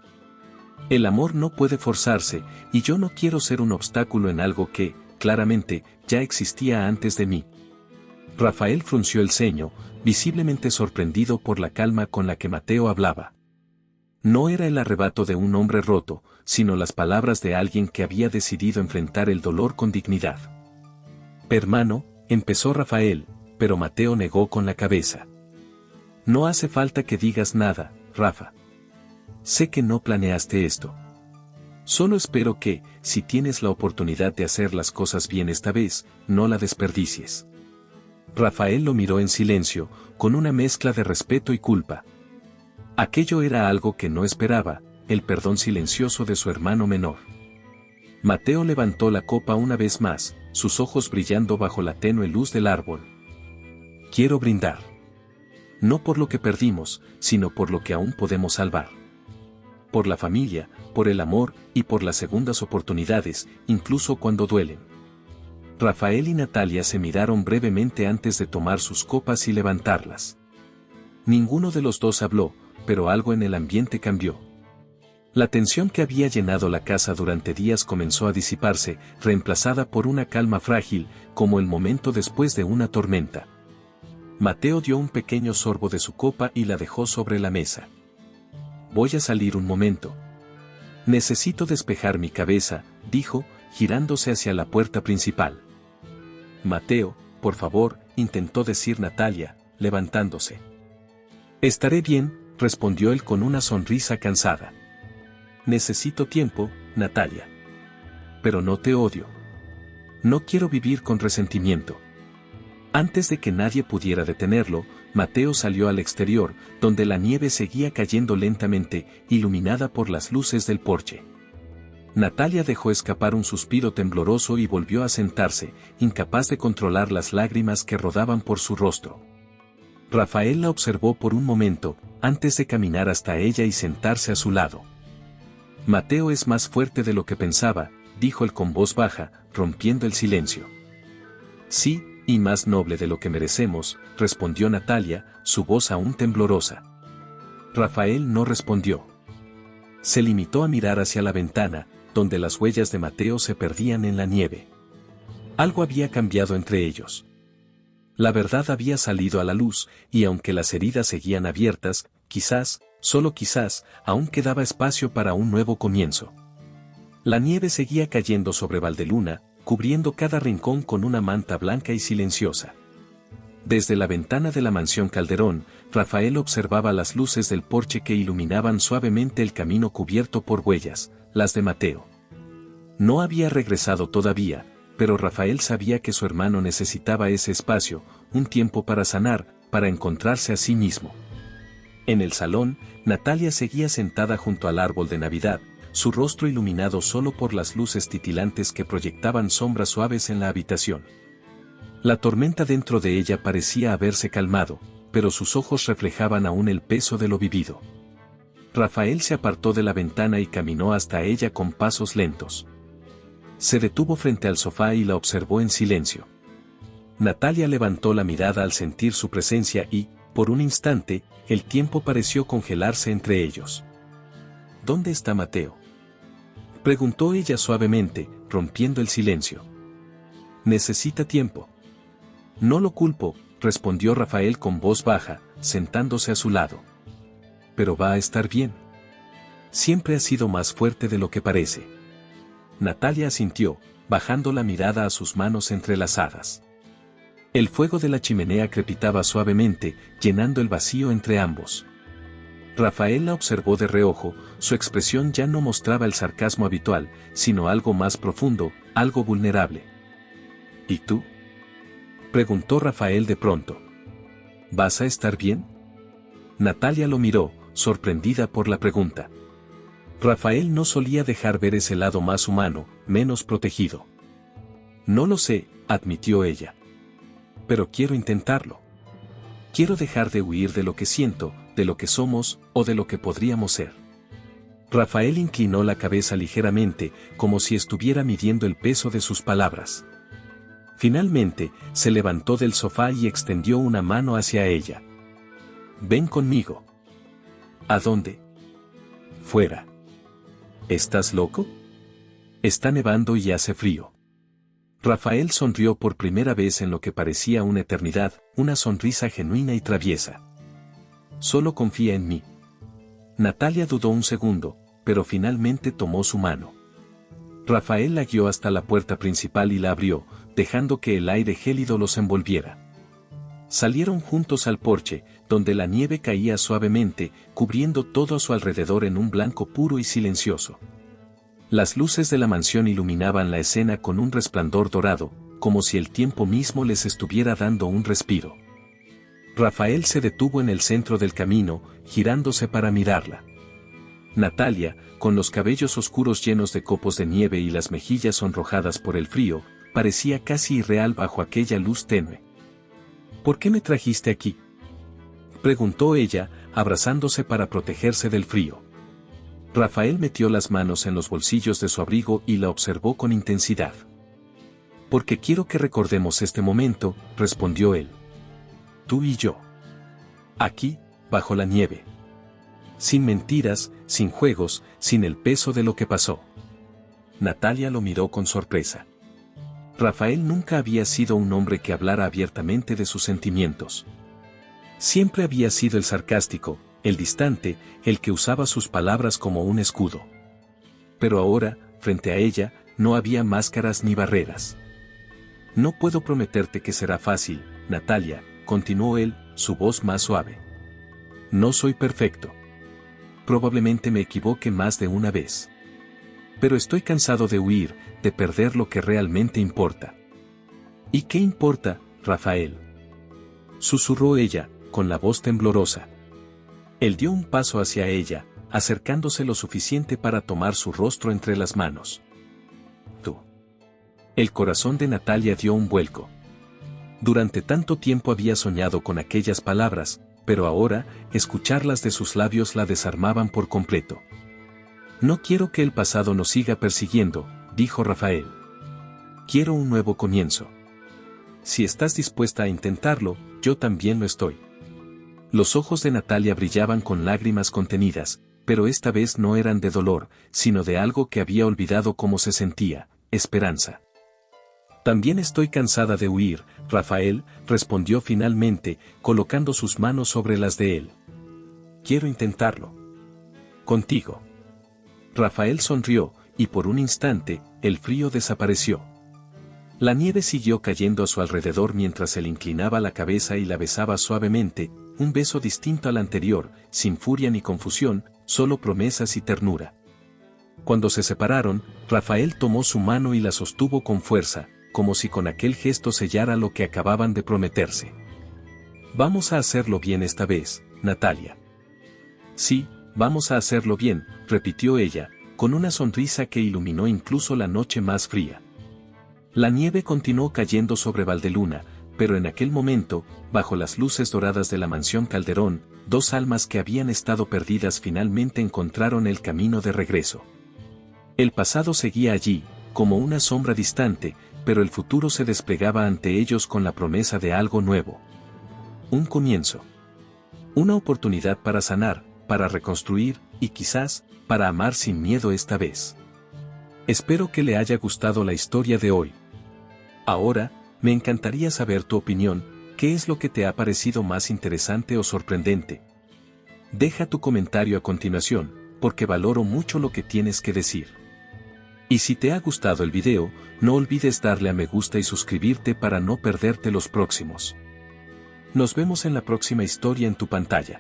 El amor no puede forzarse, y yo no quiero ser un obstáculo en algo que, claramente, ya existía antes de mí. Rafael frunció el ceño, visiblemente sorprendido por la calma con la que Mateo hablaba. No era el arrebato de un hombre roto, sino las palabras de alguien que había decidido enfrentar el dolor con dignidad. Hermano, empezó Rafael, pero Mateo negó con la cabeza. No hace falta que digas nada, Rafa. Sé que no planeaste esto. Solo espero que, si tienes la oportunidad de hacer las cosas bien esta vez, no la desperdicies. Rafael lo miró en silencio, con una mezcla de respeto y culpa. Aquello era algo que no esperaba, el perdón silencioso de su hermano menor. Mateo levantó la copa una vez más, sus ojos brillando bajo la tenue luz del árbol. Quiero brindar. No por lo que perdimos, sino por lo que aún podemos salvar. Por la familia, por el amor, y por las segundas oportunidades, incluso cuando duelen. Rafael y Natalia se miraron brevemente antes de tomar sus copas y levantarlas. Ninguno de los dos habló, pero algo en el ambiente cambió. La tensión que había llenado la casa durante días comenzó a disiparse, reemplazada por una calma frágil, como el momento después de una tormenta. Mateo dio un pequeño sorbo de su copa y la dejó sobre la mesa. Voy a salir un momento. Necesito despejar mi cabeza, dijo, girándose hacia la puerta principal. Mateo, por favor, intentó decir Natalia, levantándose. Estaré bien, respondió él con una sonrisa cansada. Necesito tiempo, Natalia. Pero no te odio. No quiero vivir con resentimiento. Antes de que nadie pudiera detenerlo, Mateo salió al exterior, donde la nieve seguía cayendo lentamente, iluminada por las luces del porche. Natalia dejó escapar un suspiro tembloroso y volvió a sentarse, incapaz de controlar las lágrimas que rodaban por su rostro. Rafael la observó por un momento, antes de caminar hasta ella y sentarse a su lado. Mateo es más fuerte de lo que pensaba, dijo él con voz baja, rompiendo el silencio. Sí, y más noble de lo que merecemos, respondió Natalia, su voz aún temblorosa. Rafael no respondió. Se limitó a mirar hacia la ventana, donde las huellas de Mateo se perdían en la nieve. Algo había cambiado entre ellos. La verdad había salido a la luz, y aunque las heridas seguían abiertas, quizás, solo quizás, aún quedaba espacio para un nuevo comienzo. La nieve seguía cayendo sobre Valdeluna, cubriendo cada rincón con una manta blanca y silenciosa. Desde la ventana de la mansión Calderón, Rafael observaba las luces del porche que iluminaban suavemente el camino cubierto por huellas, las de Mateo. No había regresado todavía, pero Rafael sabía que su hermano necesitaba ese espacio, un tiempo para sanar, para encontrarse a sí mismo. En el salón, Natalia seguía sentada junto al árbol de Navidad, su rostro iluminado solo por las luces titilantes que proyectaban sombras suaves en la habitación. La tormenta dentro de ella parecía haberse calmado, pero sus ojos reflejaban aún el peso de lo vivido. Rafael se apartó de la ventana y caminó hasta ella con pasos lentos. Se detuvo frente al sofá y la observó en silencio. Natalia levantó la mirada al sentir su presencia y, por un instante, el tiempo pareció congelarse entre ellos. ¿Dónde está Mateo?, preguntó ella suavemente, rompiendo el silencio. Necesita tiempo. No lo culpo, respondió Rafael con voz baja, sentándose a su lado. Pero va a estar bien. Siempre ha sido más fuerte de lo que parece. Natalia asintió, bajando la mirada a sus manos entrelazadas. El fuego de la chimenea crepitaba suavemente, llenando el vacío entre ambos. Rafael la observó de reojo, su expresión ya no mostraba el sarcasmo habitual, sino algo más profundo, algo vulnerable. ¿Y tú?, preguntó Rafael de pronto. ¿Vas a estar bien? Natalia lo miró, sorprendida por la pregunta. Rafael no solía dejar ver ese lado más humano, menos protegido. No lo sé, admitió ella. Pero quiero intentarlo. Quiero dejar de huir de lo que siento, de lo que somos, o de lo que podríamos ser. Rafael inclinó la cabeza ligeramente, como si estuviera midiendo el peso de sus palabras. Finalmente, se levantó del sofá y extendió una mano hacia ella. Ven conmigo. ¿A dónde? Fuera. ¿Estás loco? Está nevando y hace frío. Rafael sonrió por primera vez en lo que parecía una eternidad, una sonrisa genuina y traviesa. Solo confía en mí. Natalia dudó un segundo, pero finalmente tomó su mano. Rafael la guió hasta la puerta principal y la abrió, dejando que el aire gélido los envolviera. Salieron juntos al porche, donde la nieve caía suavemente, cubriendo todo a su alrededor en un blanco puro y silencioso. Las luces de la mansión iluminaban la escena con un resplandor dorado, como si el tiempo mismo les estuviera dando un respiro. Rafael se detuvo en el centro del camino, girándose para mirarla. Natalia, con los cabellos oscuros llenos de copos de nieve y las mejillas sonrojadas por el frío, parecía casi irreal bajo aquella luz tenue. ¿Por qué me trajiste aquí?, preguntó ella, abrazándose para protegerse del frío. Rafael metió las manos en los bolsillos de su abrigo y la observó con intensidad. Porque quiero que recordemos este momento, respondió él. Tú y yo. Aquí, bajo la nieve. Sin mentiras, sin juegos, sin el peso de lo que pasó. Natalia lo miró con sorpresa. Rafael nunca había sido un hombre que hablara abiertamente de sus sentimientos. Siempre había sido el sarcástico, el distante, el que usaba sus palabras como un escudo. Pero ahora, frente a ella, no había máscaras ni barreras. No puedo prometerte que será fácil, Natalia, continuó él, su voz más suave. No soy perfecto. Probablemente me equivoque más de una vez. Pero estoy cansado de huir, de perder lo que realmente importa. ¿Y qué importa, Rafael? Susurró ella, con la voz temblorosa. Él dio un paso hacia ella, acercándose lo suficiente para tomar su rostro entre las manos. Tú. El corazón de Natalia dio un vuelco. Durante tanto tiempo había soñado con aquellas palabras, pero ahora, escucharlas de sus labios la desarmaban por completo. No quiero que el pasado nos siga persiguiendo, dijo Rafael. Quiero un nuevo comienzo. Si estás dispuesta a intentarlo, yo también lo estoy. Los ojos de Natalia brillaban con lágrimas contenidas, pero esta vez no eran de dolor, sino de algo que había olvidado cómo se sentía, esperanza. También estoy cansada de huir, Rafael, respondió finalmente, colocando sus manos sobre las de él. Quiero intentarlo. Contigo. Rafael sonrió, y por un instante, el frío desapareció. La nieve siguió cayendo a su alrededor mientras él inclinaba la cabeza y la besaba suavemente, un beso distinto al anterior, sin furia ni confusión, solo promesas y ternura. Cuando se separaron, Rafael tomó su mano y la sostuvo con fuerza, como si con aquel gesto sellara lo que acababan de prometerse. Vamos a hacerlo bien esta vez, Natalia. Sí, vamos a hacerlo bien, repitió ella, con una sonrisa que iluminó incluso la noche más fría. La nieve continuó cayendo sobre Valdeluna, pero en aquel momento, bajo las luces doradas de la mansión Calderón, dos almas que habían estado perdidas finalmente encontraron el camino de regreso. El pasado seguía allí, como una sombra distante, pero el futuro se desplegaba ante ellos con la promesa de algo nuevo. Un comienzo. Una oportunidad para sanar, para reconstruir, y quizás, para amar sin miedo esta vez. Espero que le haya gustado la historia de hoy. Ahora, me encantaría saber tu opinión, ¿qué es lo que te ha parecido más interesante o sorprendente? Deja tu comentario a continuación, porque valoro mucho lo que tienes que decir. Y si te ha gustado el video, no olvides darle a me gusta y suscribirte para no perderte los próximos. Nos vemos en la próxima historia en tu pantalla.